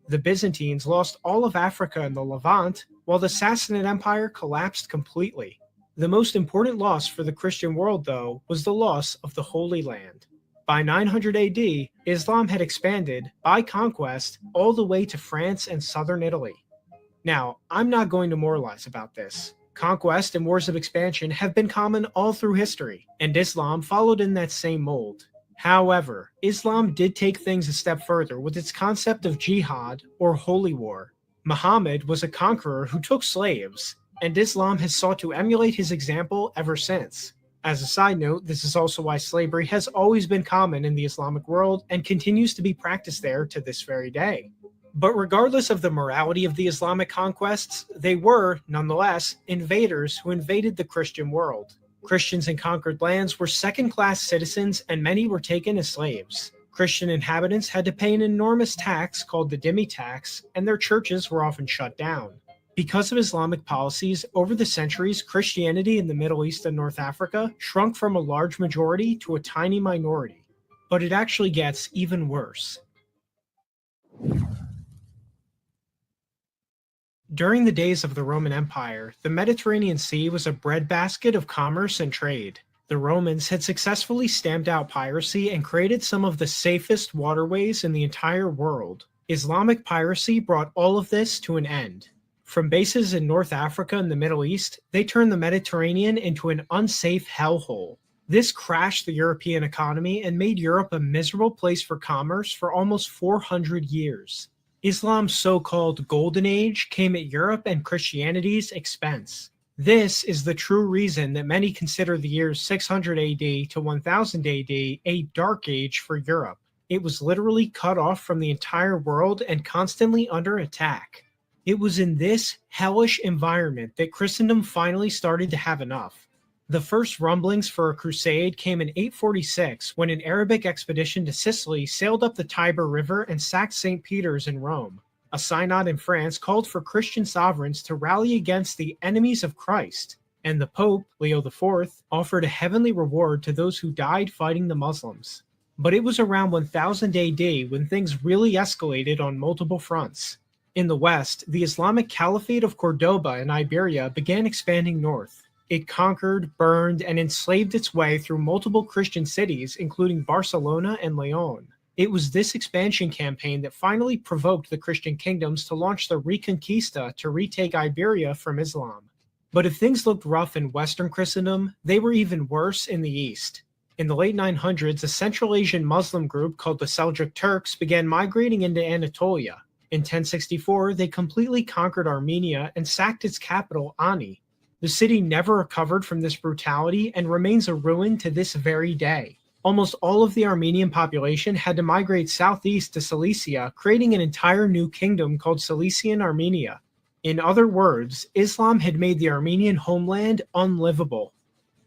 The Byzantines lost all of Africa and the Levant, while the Sassanid Empire collapsed completely. The most important loss for the Christian world, though, was the loss of the Holy Land. By 900 AD, Islam had expanded, by conquest, all the way to France and southern Italy. Now, I'm not going to moralize about this. Conquest and wars of expansion have been common all through history, and Islam followed in that same mold. However, Islam did take things a step further with its concept of jihad, or holy war. Muhammad was a conqueror who took slaves, and Islam has sought to emulate his example ever since. As a side note, this is also why slavery has always been common in the Islamic world and continues to be practiced there to this very day. But regardless of the morality of the Islamic conquests, they were, nonetheless, invaders who invaded the Christian world. Christians in conquered lands were second-class citizens and many were taken as slaves. Christian inhabitants had to pay an enormous tax called the dhimmi tax, and their churches were often shut down. Because of Islamic policies, over the centuries, Christianity in the Middle East and North Africa shrunk from a large majority to a tiny minority. But it actually gets even worse. During the days of the Roman Empire, the Mediterranean Sea was a breadbasket of commerce and trade. The Romans had successfully stamped out piracy and created some of the safest waterways in the entire world. Islamic piracy brought all of this to an end. From bases in North Africa and the Middle East, they turned the Mediterranean into an unsafe hellhole. This crashed the European economy and made Europe a miserable place for commerce for almost 400 years. Islam's so-called Golden Age came at Europe and Christianity's expense. This is the true reason that many consider the years 600 AD to 1000 AD a dark age for Europe. It was literally cut off from the entire world and constantly under attack. It was in this hellish environment that Christendom finally started to have enough. The first rumblings for a crusade came in 846 when an Arabic expedition to Sicily sailed up the Tiber River and sacked St. Peter's in Rome. A synod in France called for Christian sovereigns to rally against the enemies of Christ, and the Pope, Leo IV, offered a heavenly reward to those who died fighting the Muslims. But it was around 1000 AD when things really escalated on multiple fronts. In the West, the Islamic Caliphate of Cordoba in Iberia began expanding north. It conquered, burned, and enslaved its way through multiple Christian cities, including Barcelona and Leon. It was this expansion campaign that finally provoked the Christian kingdoms to launch the Reconquista to retake Iberia from Islam. But if things looked rough in Western Christendom, they were even worse in the East. In the late 900s, a Central Asian Muslim group called the Seljuk Turks began migrating into Anatolia. In 1064, they completely conquered Armenia and sacked its capital, Ani. The city never recovered from this brutality and remains a ruin to this very day. Almost all of the Armenian population had to migrate southeast to Cilicia, creating an entire new kingdom called Cilician Armenia. In other words, Islam had made the Armenian homeland unlivable.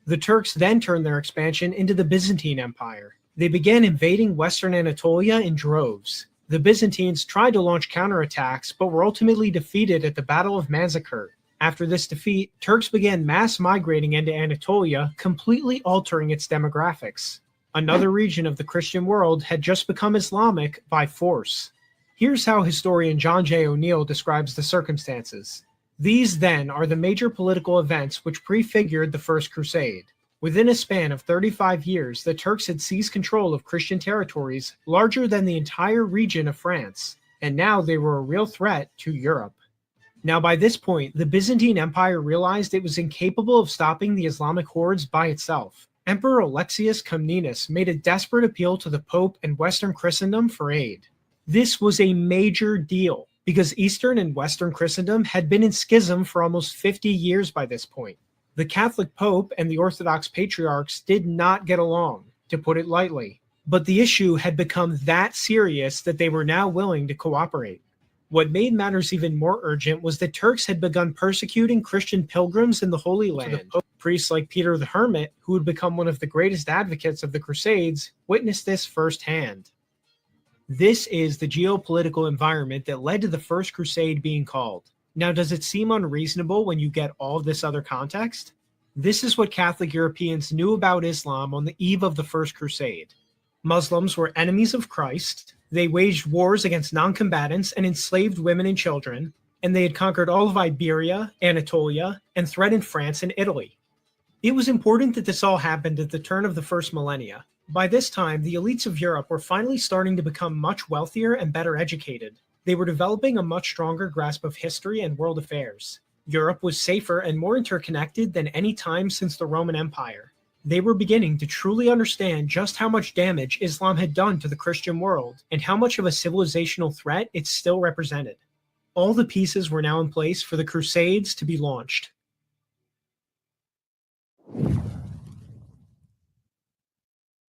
The Turks then turned their expansion into the Byzantine Empire. They began invading western Anatolia in droves. The Byzantines tried to launch counterattacks, but were ultimately defeated at the Battle of Manzikert. After this defeat, Turks began mass migrating into Anatolia, completely altering its demographics. Another region of the Christian world had just become Islamic by force. Here's how historian John J. O'Neill describes the circumstances. These, then, are the major political events which prefigured the First Crusade. Within a span of 35 years, the Turks had seized control of Christian territories larger than the entire region of France, and now they were a real threat to Europe. Now, by this point, the Byzantine Empire realized it was incapable of stopping the Islamic hordes by itself. Emperor Alexius Comnenus made a desperate appeal to the Pope and Western Christendom for aid. This was a major deal, because Eastern and Western Christendom had been in schism for almost 50 years by this point. The Catholic Pope and the Orthodox Patriarchs did not get along, to put it lightly, but the issue had become that serious that they were now willing to cooperate. What made matters even more urgent was that Turks had begun persecuting Christian pilgrims in the Holy Land. Priests like Peter the Hermit, who would become one of the greatest advocates of the Crusades, witnessed this firsthand. This is the geopolitical environment that led to the First Crusade being called. Now, does it seem unreasonable when you get all this other context? This is what Catholic Europeans knew about Islam on the eve of the First Crusade. Muslims were enemies of Christ, they waged wars against non-combatants and enslaved women and children, and they had conquered all of Iberia, Anatolia, and threatened France and Italy. It was important that this all happened at the turn of the first millennia. By this time, the elites of Europe were finally starting to become much wealthier and better educated. They were developing a much stronger grasp of history and world affairs. Europe was safer and more interconnected than any time since the Roman Empire. They were beginning to truly understand just how much damage Islam had done to the Christian world and how much of a civilizational threat it still represented. All the pieces were now in place for the Crusades to be launched.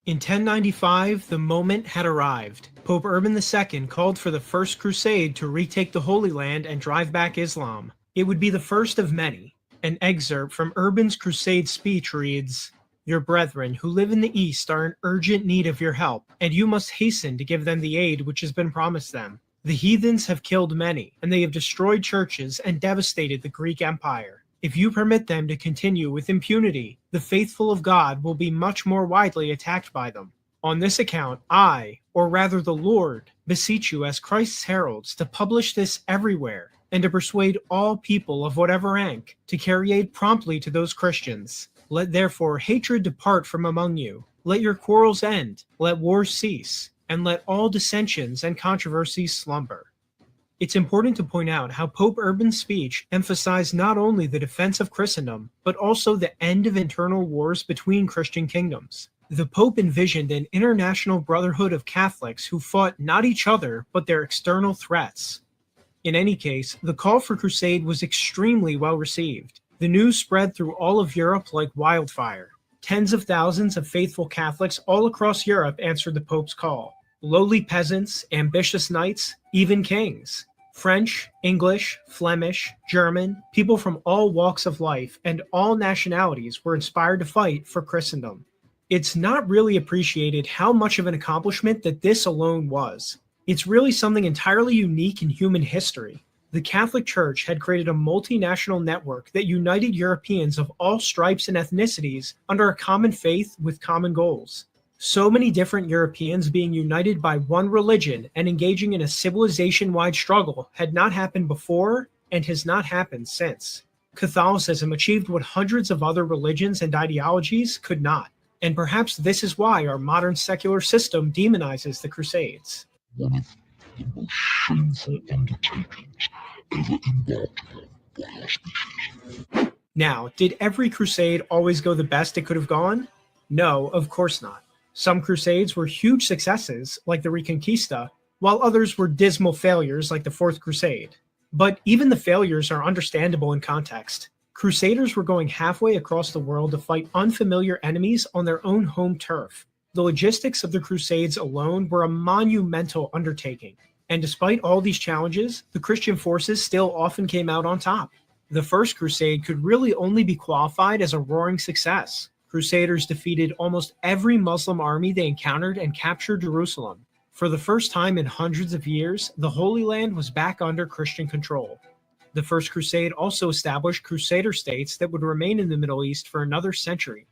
In 1095, the moment had arrived. Pope Urban II called for the First Crusade to retake the Holy Land and drive back Islam. It would be the first of many. An excerpt from Urban's Crusade speech reads, "Your brethren who live in the East are in urgent need of your help, and you must hasten to give them the aid which has been promised them. The heathens have killed many, and they have destroyed churches and devastated the Greek Empire. If you permit them to continue with impunity, the faithful of God will be much more widely attacked by them. On this account, I, or rather the Lord, beseech you as Christ's heralds to publish this everywhere, and to persuade all people of whatever rank to carry aid promptly to those Christians. Let therefore hatred depart from among you. Let your quarrels end. Let wars cease. And let all dissensions and controversies slumber." It's important to point out how Pope Urban's speech emphasized not only the defense of Christendom, but also the end of internal wars between Christian kingdoms. The Pope envisioned an international brotherhood of Catholics who fought not each other, but their external threats. In any case, the call for crusade was extremely well received. The news spread through all of Europe like wildfire. Tens of thousands of faithful Catholics all across Europe answered the Pope's call. Lowly peasants, ambitious knights, even kings. French, English, Flemish, German, people from all walks of life and all nationalities were inspired to fight for Christendom. It's not really appreciated how much of an accomplishment that this alone was. It's really something entirely unique in human history. The Catholic Church had created a multinational network that united Europeans of all stripes and ethnicities under a common faith with common goals. So many different Europeans being united by one religion and engaging in a civilization-wide struggle had not happened before and has not happened since. Catholicism achieved what hundreds of other religions and ideologies could not. And perhaps this is why our modern secular system demonizes the Crusades. One of the most shameful undertakings ever embarked upon by our species. Now, did every crusade always go the best it could have gone? No, of course not. Some crusades were huge successes, like the Reconquista, while others were dismal failures, like the Fourth Crusade. But even the failures are understandable in context. Crusaders were going halfway across the world to fight unfamiliar enemies on their own home turf. The logistics of the Crusades alone were a monumental undertaking. And despite all these challenges, the Christian forces still often came out on top. The First Crusade could really only be qualified as a roaring success. Crusaders defeated almost every Muslim army they encountered and captured Jerusalem. For the first time in hundreds of years, the Holy Land was back under Christian control. The First Crusade also established Crusader states that would remain in the Middle East for another century.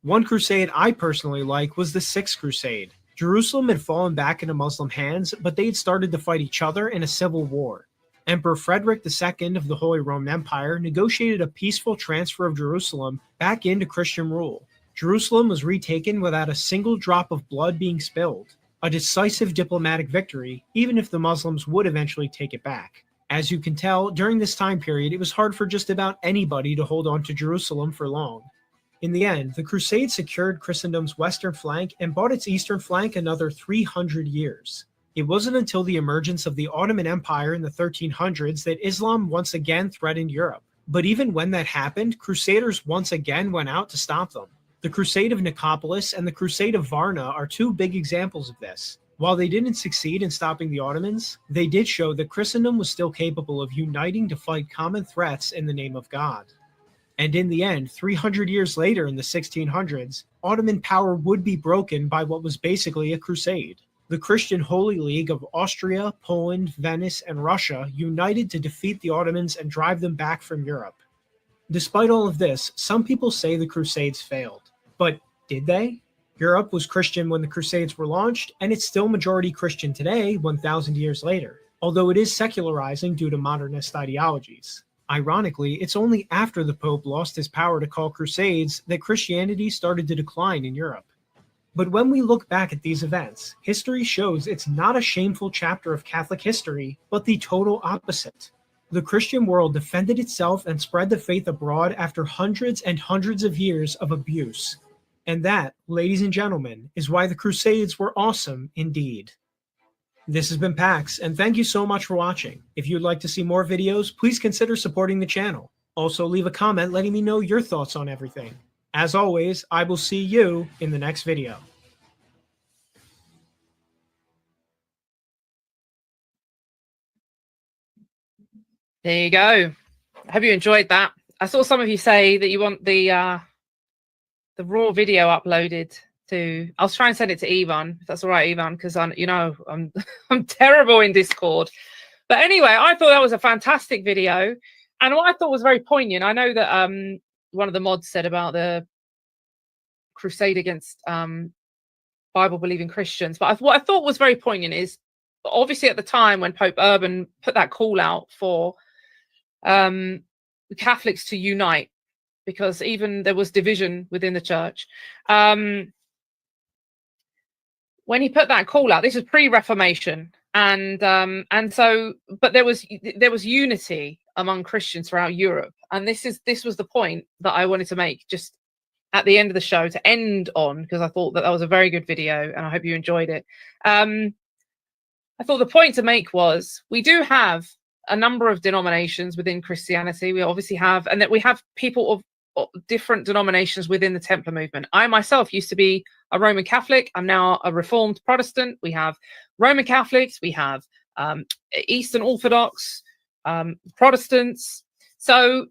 One crusade I personally like was the Sixth Crusade. Jerusalem had fallen back into Muslim hands, but they had started to fight each other in a civil war. Emperor Frederick II of the Holy Roman Empire negotiated a peaceful transfer of Jerusalem back into Christian rule. Jerusalem was retaken without a single drop of blood being spilled. A decisive diplomatic victory, even if the Muslims would eventually take it back. As you can tell, during this time period, it was hard for just about anybody to hold on to Jerusalem for long. In the end, the Crusades secured Christendom's western flank and bought its eastern flank another 300 years. It wasn't until the emergence of the Ottoman Empire in the 1300s that Islam once again threatened Europe. But even when that happened, Crusaders once again went out to stop them. The Crusade of Nicopolis and the Crusade of Varna are two big examples of this. While they didn't succeed in stopping the Ottomans, they did show that Christendom was still capable of uniting to fight common threats in the name of God. And in the end, 300 years later in the 1600s, Ottoman power would be broken by what was basically a crusade. The Christian Holy League of Austria, Poland, Venice, and Russia united to defeat the Ottomans and drive them back from Europe. Despite all of this, some people say the Crusades failed. But did they? Europe was Christian when the Crusades were launched, and it's still majority Christian today, 1,000 years later, although it is secularizing due to modernist ideologies. Ironically, it's only after the Pope lost his power to call crusades that Christianity started to decline in Europe. But when we look back at these events, history shows it's not a shameful chapter of Catholic history, but the total opposite. The Christian world defended itself and spread the faith abroad after hundreds and hundreds of years of abuse. And that, ladies and gentlemen, is why the Crusades were awesome indeed. This has been Pax, and thank you so much for watching. If you'd like to see more videos, please consider supporting the channel. Also, leave a comment letting me know your thoughts on everything. As always, I will see you in the next video. There you go. I hope you enjoyed that. I saw some of you say that you want the raw video uploaded to. I'll try and send it to Ivan, if that's all right, Ivan, because I'm I'm terrible in Discord. But anyway, I thought that was a fantastic video, and what I thought was very poignant. I know that one of the mods said about the crusade against Bible-believing Christians, but what I thought was very poignant is obviously at the time when Pope Urban put that call out for Catholics to unite, because even there was division within the church. When he put that call out, this was pre-Reformation, and so, but there was unity among Christians throughout Europe, and this was the point that I wanted to make just at the end of the show to end on, because I thought that was a very good video, and I hope you enjoyed it. I thought the point to make was we do have a number of denominations within Christianity. We obviously have, and that we have people of different denominations within the Templar movement. I myself used to be a Roman Catholic. I'm now a Reformed Protestant. We have Roman Catholics. We have Eastern Orthodox, Protestants. So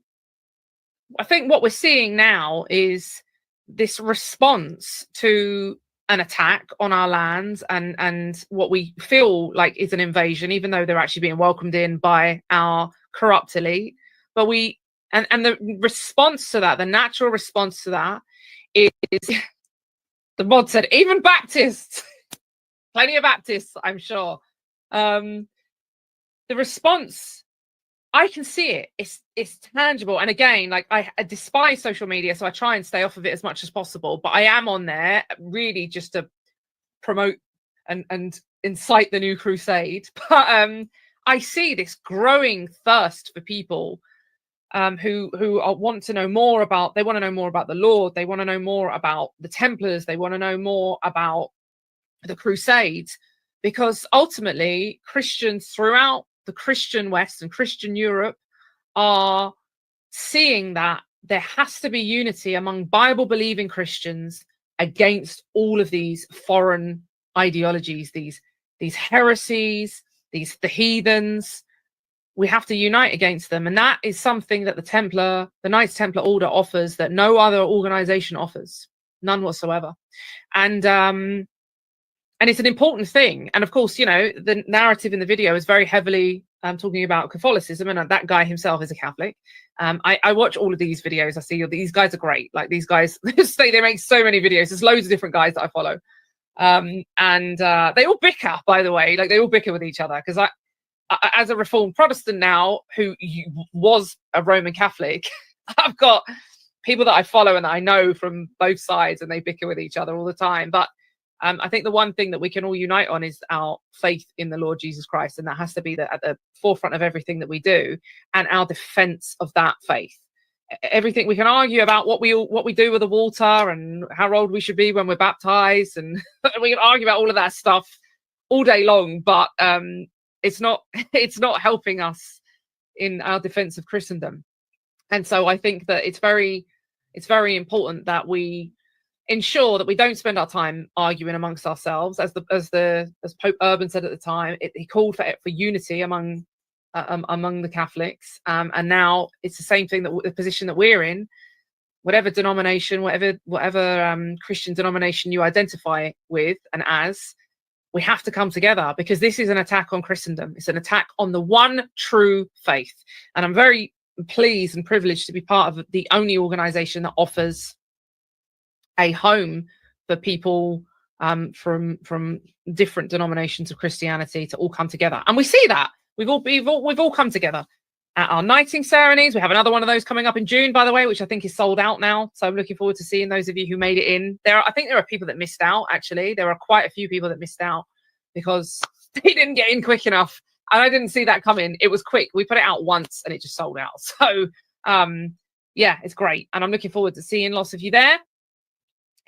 I think what we're seeing now is this response to an attack on our lands and what we feel like is an invasion, even though they're actually being welcomed in by our corrupt elite. But and the response to that, the natural response to that is, the mod said, even Baptists, plenty of Baptists, I'm sure. The response, I can see it. It's tangible. And again, like I despise social media, so I try and stay off of it as much as possible. But I am on there really just to promote and incite the new crusade. But I see this growing thirst for people who want to know more about. They want to know more about the Lord. They want to know more about the Templars. They want to know more about the Crusades, because ultimately Christians throughout the Christian West and Christian Europe are seeing that there has to be unity among Bible-believing Christians against all of these foreign ideologies, these heresies, the heathens. We have to unite against them, and that is something that the Knights Templar Order offers that no other organization offers, none whatsoever. And it's an important thing. And of course, you know, the narrative in the video is very heavily talking about Catholicism, and that guy himself is a Catholic. I watch all of these videos. I see these guys are great. Like, these guys, they make so many videos. There's loads of different guys that I follow. And they all bicker, by the way. Like, they all bicker with each other, because I, as a Reformed Protestant now, who was a Roman Catholic, I've got people that I follow and that I know from both sides, and they bicker with each other all the time. But I think the one thing that we can all unite on is our faith in the Lord Jesus Christ, and that has to be at the forefront of everything that we do, and our defense of that faith. Everything we can argue about what we do with the water and how old we should be when we're baptized, and we can argue about all of that stuff all day long, but it's not helping us in our defense of Christendom. And so I think that it's very important that we ensure that we don't spend our time arguing amongst ourselves, as Pope Urban said at the time. He called for unity among the Catholics, and now it's the same thing, that the position that we're in, whatever denomination, whatever Christian denomination you identify with and as, we have to come together, because this is an attack on Christendom. It's an attack on the one true faith. And I'm very pleased and privileged to be part of the only organization that offers a home for people from different denominations of Christianity to all come together. And we see that we've all come together at our knighting ceremonies. We have another one of those coming up in June, by the way, which I think is sold out now. So I'm looking forward to seeing those of you who made it in. I think there are people that missed out, actually. There are quite a few people that missed out because they didn't get in quick enough. And I didn't see that coming. It was quick. We put it out once and it just sold out. So yeah, it's great. And I'm looking forward to seeing lots of you there.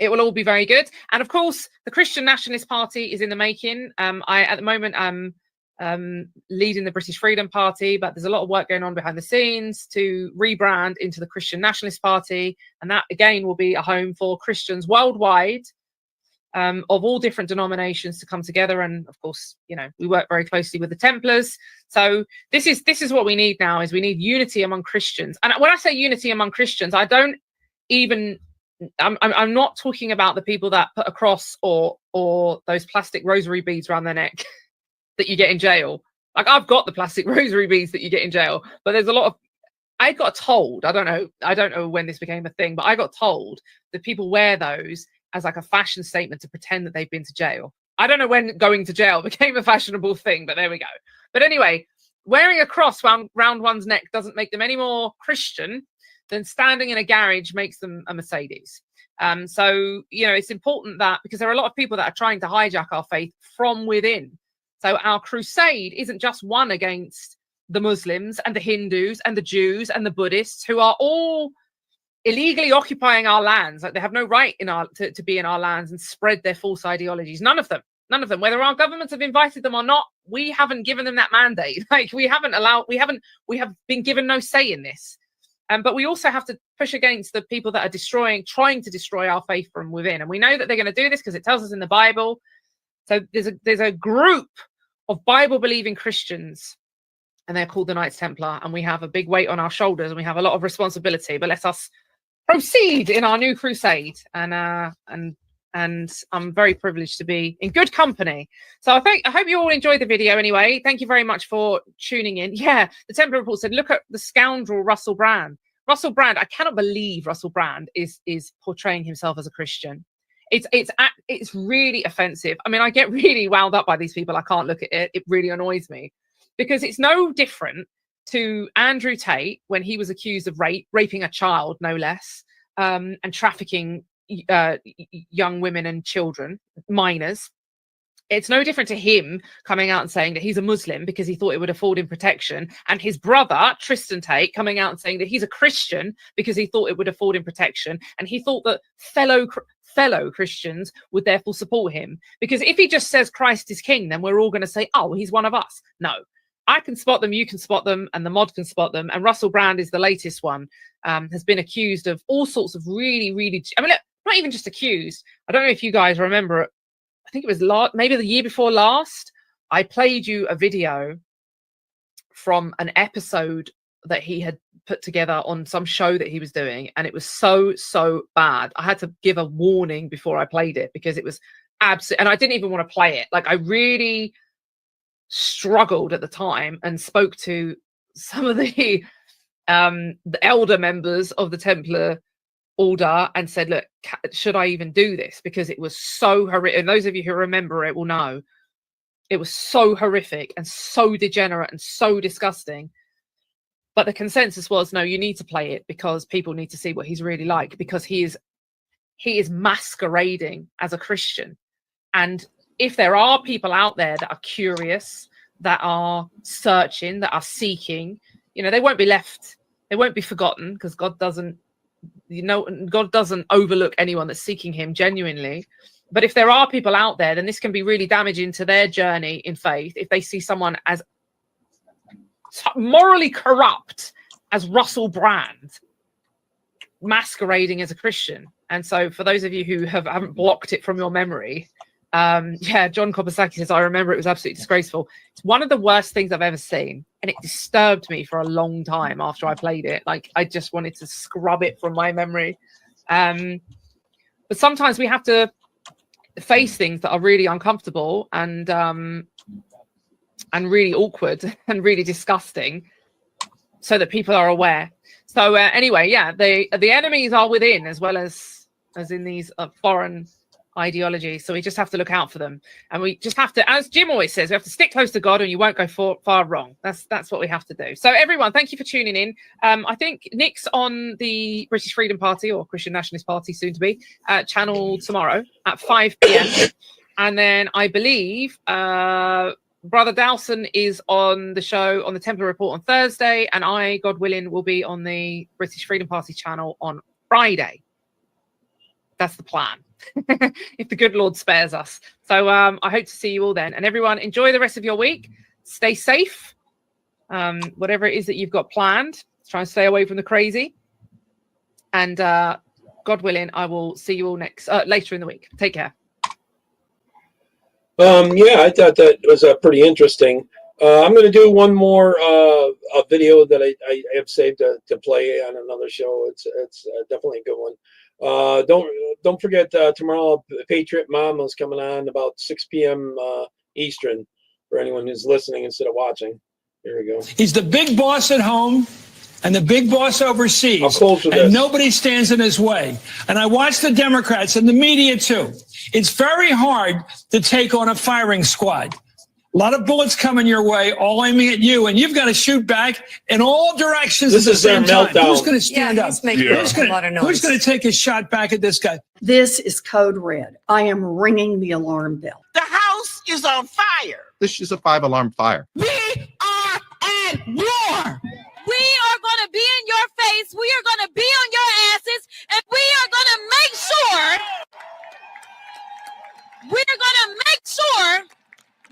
It will all be very good. And of course, the Christian Nationalist Party is in the making. At the moment, I'm leading the British Freedom Party, but there's a lot of work going on behind the scenes to rebrand into the Christian Nationalist Party. And that, again, will be a home for Christians worldwide of all different denominations to come together. And of course, you know, we work very closely with the Templars. So this is what we need now, is we need unity among Christians. And when I say unity among Christians, I don't even... I'm not talking about the people that put a cross or those plastic rosary beads around their neck that you get in jail. Like, I've got the plastic rosary beads that you get in jail, but there's a lot of... I got told, I don't know when this became a thing, but I got told that people wear those as like a fashion statement to pretend that they've been to jail. I don't know when going to jail became a fashionable thing, but there we go. But anyway, wearing a cross round one's neck doesn't make them any more Christian than standing in a garage makes them a Mercedes. So, you know, it's important that, because there are a lot of people that are trying to hijack our faith from within. So our crusade isn't just one against the Muslims and the Hindus and the Jews and the Buddhists, who are all illegally occupying our lands. Like, they have no right to be in our lands and spread their false ideologies. None of them. Whether our governments have invited them or not, we haven't given them that mandate. Like, we have been given no say in this. But we also have to push against the people that are trying to destroy our faith from within. And we know that they're going to do this because it tells us in the Bible. So there's a group of Bible-believing Christians, and they're called the Knights Templar. And we have a big weight on our shoulders, and we have a lot of responsibility. But let us proceed in our new crusade. And I'm very privileged to be in good company. So I hope you all enjoyed the video anyway. Thank you very much for tuning in. Yeah, the Templar Report said, look at the scoundrel Russell Brand. Russell Brand, I cannot believe Russell Brand is portraying himself as a Christian. It's really offensive. I mean, I get really wound up by these people. I can't look at it. It really annoys me, because it's no different to Andrew Tate when he was accused of raping a child, no less, and trafficking young women and children, minors. It's no different to him coming out and saying that he's a Muslim because he thought it would afford him protection, and his brother Tristan Tate coming out and saying that he's a Christian because he thought it would afford him protection, and he thought that fellow Christians would therefore support him, because if he just says Christ is king, then we're all going to say, oh, he's one of us. No, I can spot them, you can spot them, and the mod can spot them. And Russell Brand is the latest one. Has been accused of all sorts of really, I mean, look, not even just accused. I don't know if you guys remember, I think it was maybe the year before last, I played you a video from an episode that he had put together on some show that he was doing, and it was so bad. I had to give a warning before I played it, because it was absolute, and I didn't even want to play it. Like, I really struggled at the time and spoke to some of the elder members of the Templar Order and said, look, should I even do this? Because it was so horrific. And those of you who remember it will know it was so horrific and so degenerate and so disgusting. But the consensus was, no, you need to play it because people need to see what he's really like, because he is masquerading as a Christian. And if there are people out there that are curious, that are searching, that are seeking, you know, they won't be left, they won't be forgotten, because God doesn't overlook anyone that's seeking him genuinely. But if there are people out there, then this can be really damaging to their journey in faith if they see someone as morally corrupt as Russell Brand masquerading as a Christian. And so for those of you who haven't blocked it from your memory, yeah, John Kopasaki says, I remember it was absolutely disgraceful. It's one of the worst things I've ever seen, and it disturbed me for a long time after I played it. Like, I just wanted to scrub it from my memory. But sometimes we have to face things that are really uncomfortable and really awkward and really disgusting, so that people are aware. So anyway, yeah, the enemies are within as well as in these foreign ideologies. So we just have to look out for them, and we just have to, as Jim always says, we have to stick close to God, and you won't go far wrong. That's what we have to do. So everyone, thank you for tuning in. I think Nick's on the British Freedom Party, or Christian Nationalist Party soon to be, channel tomorrow at 5 p.m. And then I believe Brother Dowson is on the show on the Templar Report on Thursday, and I, God willing, will be on the British Freedom Party channel on Friday. That's the plan. If the good Lord spares us. So I hope to see you all then. And everyone, enjoy the rest of your week. Stay safe. Whatever it is that you've got planned, try and stay away from the crazy. And God willing, I will see you all later in the week. Take care. Yeah, I thought that was pretty interesting. I'm going to do one more a video that I have saved to play on another show. It's definitely a good one. Don't forget tomorrow Patriot Mama's coming on about 6 p.m. Eastern for anyone who's listening instead of watching. Here we go. He's the big boss at home and the big boss overseas. I'll close with and this. Nobody stands in his way. And I watch the Democrats and the media too. It's very hard to take on a firing squad. A lot of bullets coming your way, all aiming at you, and you've got to shoot back in all directions at the same time. Meltdown. Who's going to stand up? He's making a lot of noise. Who's going to take a shot back at this guy? This is code red. I am ringing the alarm bell. The house is on fire. This is a 5-alarm fire. We are at war. We are going to be in your face. We are going to be on your asses, and we are going to make sure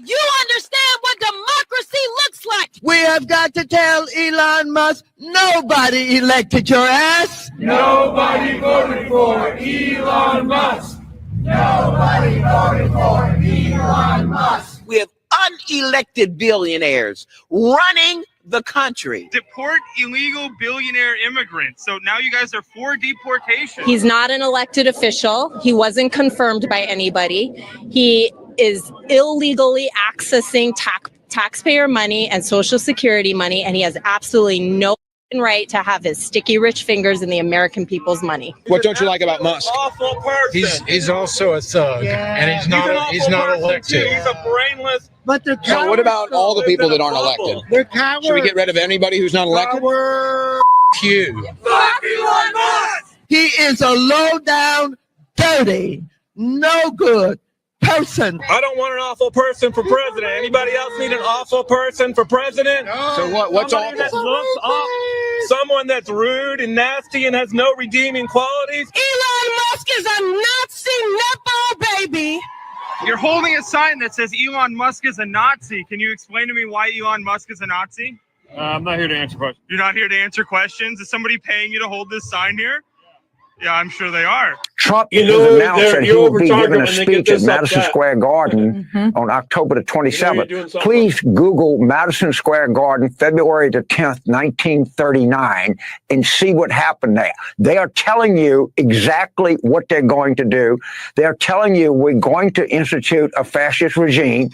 you understand what democracy looks like. We have got to tell Elon Musk, nobody elected your ass. Nobody voted for Elon Musk. Nobody voted for Elon Musk. We have unelected billionaires running the country. Deport illegal billionaire immigrants. So now you guys are for deportation. He's not an elected official. He wasn't confirmed by anybody. He is illegally accessing taxpayer money and Social Security money, and he has absolutely no right to have his sticky rich fingers in the American people's money. What don't you like about Musk? Awful person. He's also a thug, and he's not elected. He's a brainless. But the So what about all the people that aren't elected? They're cowards. Should we get rid of anybody who's not elected? You. Fuck Elon Musk! He is a low down, dirty, no good person. I don't want an awful person for president. Anybody else need an awful person for president? No. So what's Somebody that looks awful. Someone that's rude and nasty and has no redeeming qualities. Elon Musk is a Nazi nepo baby. You're holding a sign that says Elon Musk is a Nazi. Can you explain to me why Elon Musk is a Nazi? I'm not here to answer questions. You're not here to answer questions? Is somebody paying you to hold this sign here? Yeah, I'm sure they are. Trump has announced that he will be giving a speech at Madison Square Garden on October the 27th. Please Google Madison Square Garden, February the 10th, 1939, and see what happened there. They are telling you exactly what they're going to do. They're telling you we're going to institute a fascist regime.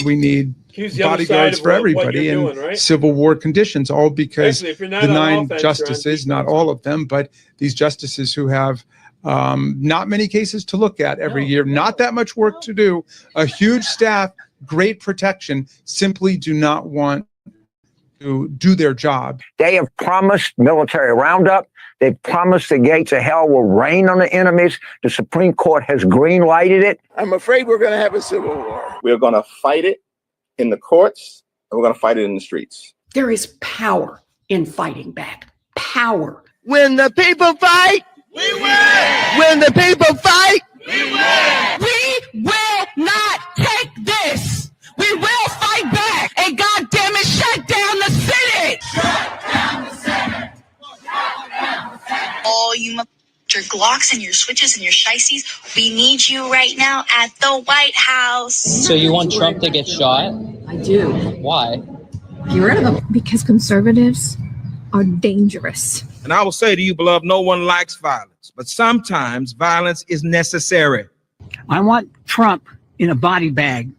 We need bodyguards for everybody in right? Civil war conditions, all because the 9 justices, not all of them, but these justices who have not many cases to look at every year, not that much work to do, a huge staff, great protection, simply do not want to do their job. They have promised military roundup. They've promised the gates of hell will rain on the enemies. The Supreme Court has green-lighted it. I'm afraid we're going to have a civil war. We're going to fight it in the courts, and we're going to fight it in the streets. There is power in fighting back. Power. When the people fight, we win. When the people fight, we win. We will not take this. We will fight back. And God damn it, shut down the Senate. Shut down the Senate. All you your Glocks and your switches and your shiesties, we need you right now at the White House. So you want Trump to get shot? I do. Why? Get rid of him. Because conservatives are dangerous. And I will say to you, beloved, no one likes violence, but sometimes violence is necessary. I want Trump in a body bag.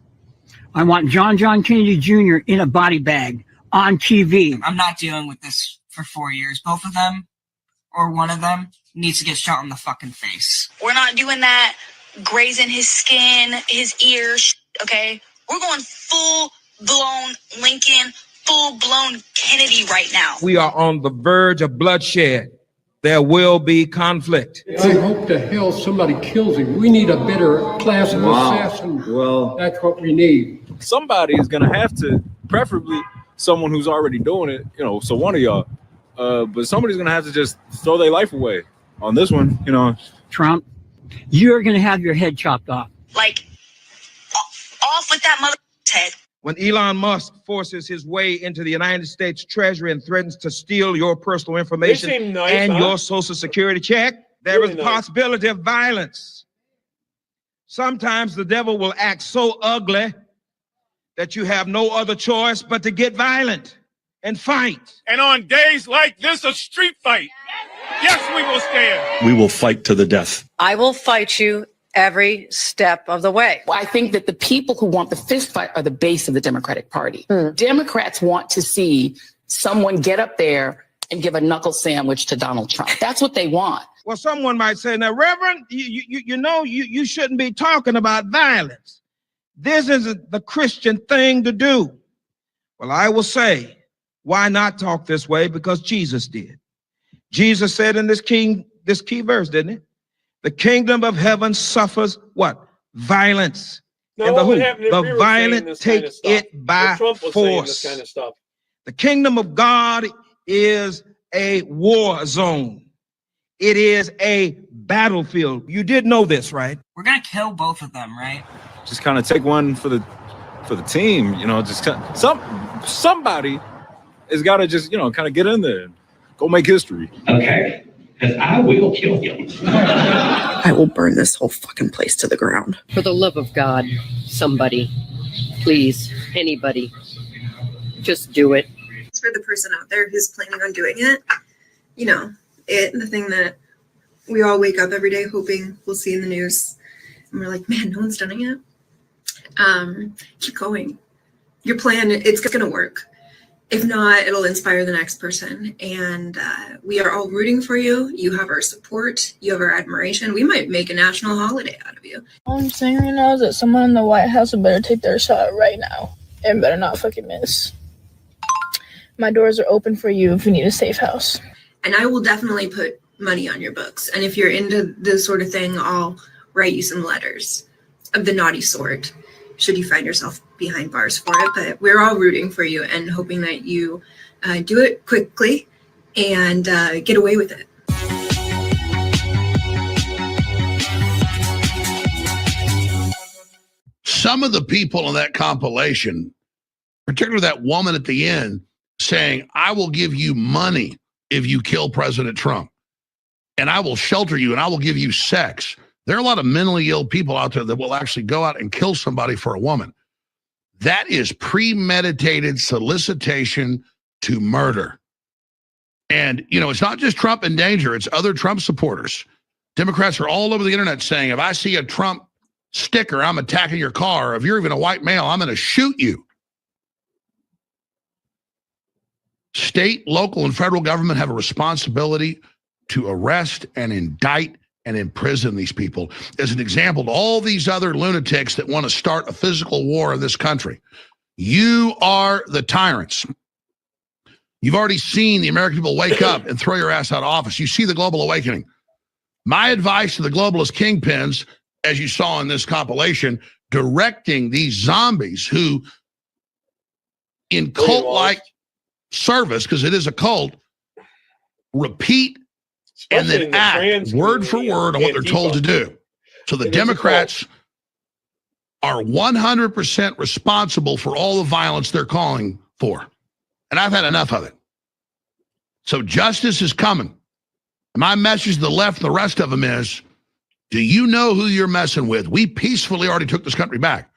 I want John Kennedy Jr. in a body bag on TV. I'm not dealing with this for 4 years. Both of them, or one of them, needs to get shot in the fucking face. We're not doing that grazing his skin, his ears, okay? We're going full-blown Lincoln, full-blown Kennedy right now. We are on the verge of bloodshed. There will be conflict. I hope to hell somebody kills him. We need a better class of assassin. Well, that's what we need. Somebody is going to have to, preferably someone who's already doing it, you know, so one of y'all, but somebody's going to have to just throw their life away on this one, you know. Trump, you're going to have your head chopped off. Like, off with that mother's head. When Elon Musk forces his way into the United States Treasury and threatens to steal your personal information your Social Security check, there is a possibility of violence. Sometimes the devil will act so ugly that you have no other choice but to get violent and fight. And on days like this, a street fight. Yes, we will stand. We will fight to the death. I will fight you every step of the way. I think that the people who want the fist fight are the base of the Democratic Party. Democrats want to see someone get up there and give a knuckle sandwich to Donald Trump. That's what they want. Well, someone might say, now, Reverend, you shouldn't be talking about violence. This isn't the Christian thing to do. Well, I will say, why not talk this way? Because Jesus did. Jesus said in this key verse, didn't it? The kingdom of heaven suffers what? Violence. And the violent take it by force. Kind of stuff. The kingdom of God is a war zone. It is a battlefield. You did know this, right? We're gonna kill both of them, right? Just kind of take one for the team, you know, just somebody has got to just, you know, kind of get in there and go make history. Okay. Because I will kill you. I will burn this whole fucking place to the ground. For the love of God, somebody, please, anybody, just do it. For the person out there who's planning on doing it, you know, the thing that we all wake up every day hoping we'll see in the news, and we're like, man, no one's done it yet. Keep going. Your plan, it's going to work. If not, it'll inspire the next person. And we are all rooting for you. You have our support. You have our admiration. We might make a national holiday out of you. All I'm saying right now is that someone in the White House would better take their shot right now and better not fucking miss. My doors are open for you if you need a safe house. And I will definitely put money on your books. And if you're into this sort of thing, I'll write you some letters of the naughty sort, should you find yourself behind bars for it. But we're all rooting for you and hoping that you do it quickly and get away with it. Some of the people in that compilation, particularly that woman at the end, saying, I will give you money if you kill President Trump, and I will shelter you, and I will give you sex. There are a lot of mentally ill people out there that will actually go out and kill somebody for a woman. That is premeditated solicitation to murder. And, you know, it's not just Trump in danger, it's other Trump supporters. Democrats are all over the internet saying, if I see a Trump sticker, I'm attacking your car. If you're even a white male, I'm going to shoot you. State, local, and federal government have a responsibility to arrest and indict and imprison these people. As an example to all these other lunatics that want to start a physical war in this country. You are the tyrants. You've already seen the American people wake up and throw your ass out of office. You see the global awakening. My advice to the globalist kingpins, as you saw in this compilation, directing these zombies who, in cult-like service, because it is a cult, repeat and then act word for word on what they're told to do. So the Democrats are 100% responsible for all the violence they're calling for. And I've had enough of it. So justice is coming. My message to the left and the rest of them is, do you know who you're messing with? We peacefully already took this country back.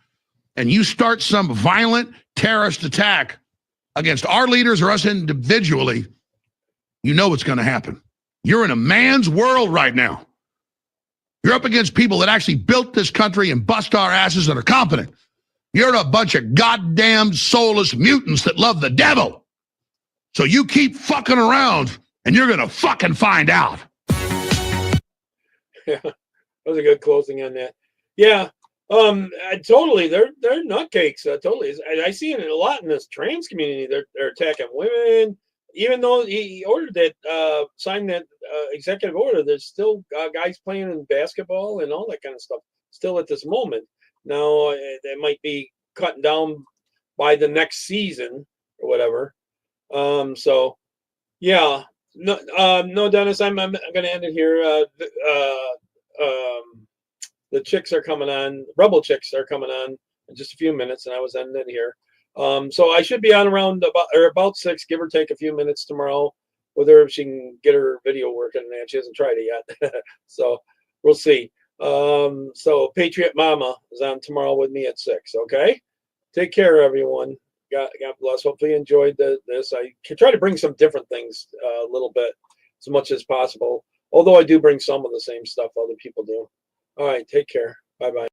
And you start some violent terrorist attack against our leaders or us individually, you know what's going to happen. You're in a man's world right now. You're up against people that actually built this country and bust our asses and are competent. You're a bunch of goddamn soulless mutants that love the devil. So you keep fucking around and you're going to fucking find out. Yeah, that was a good closing on that. Yeah, totally. They're nutcakes. Totally. I see it a lot in this trans community. They're attacking women. Even though he ordered that, signed that executive order, there's still guys playing in basketball and all that kind of stuff still at this moment. Now, they might be cutting down by the next season or whatever. So, yeah. No, Dennis, I'm going to end it here. The chicks are coming on. Rebel chicks are coming on in just a few minutes, and I was ending it here. So I should be on around about 6, give or take a few minutes tomorrow, with her if she can get her video working. And she hasn't tried it yet, so we'll see. So Patriot Mama is on tomorrow with me at 6. Okay, take care, everyone. God bless. Hopefully you enjoyed this. I can try to bring some different things a little bit as much as possible. Although I do bring some of the same stuff other people do. All right, take care. Bye bye.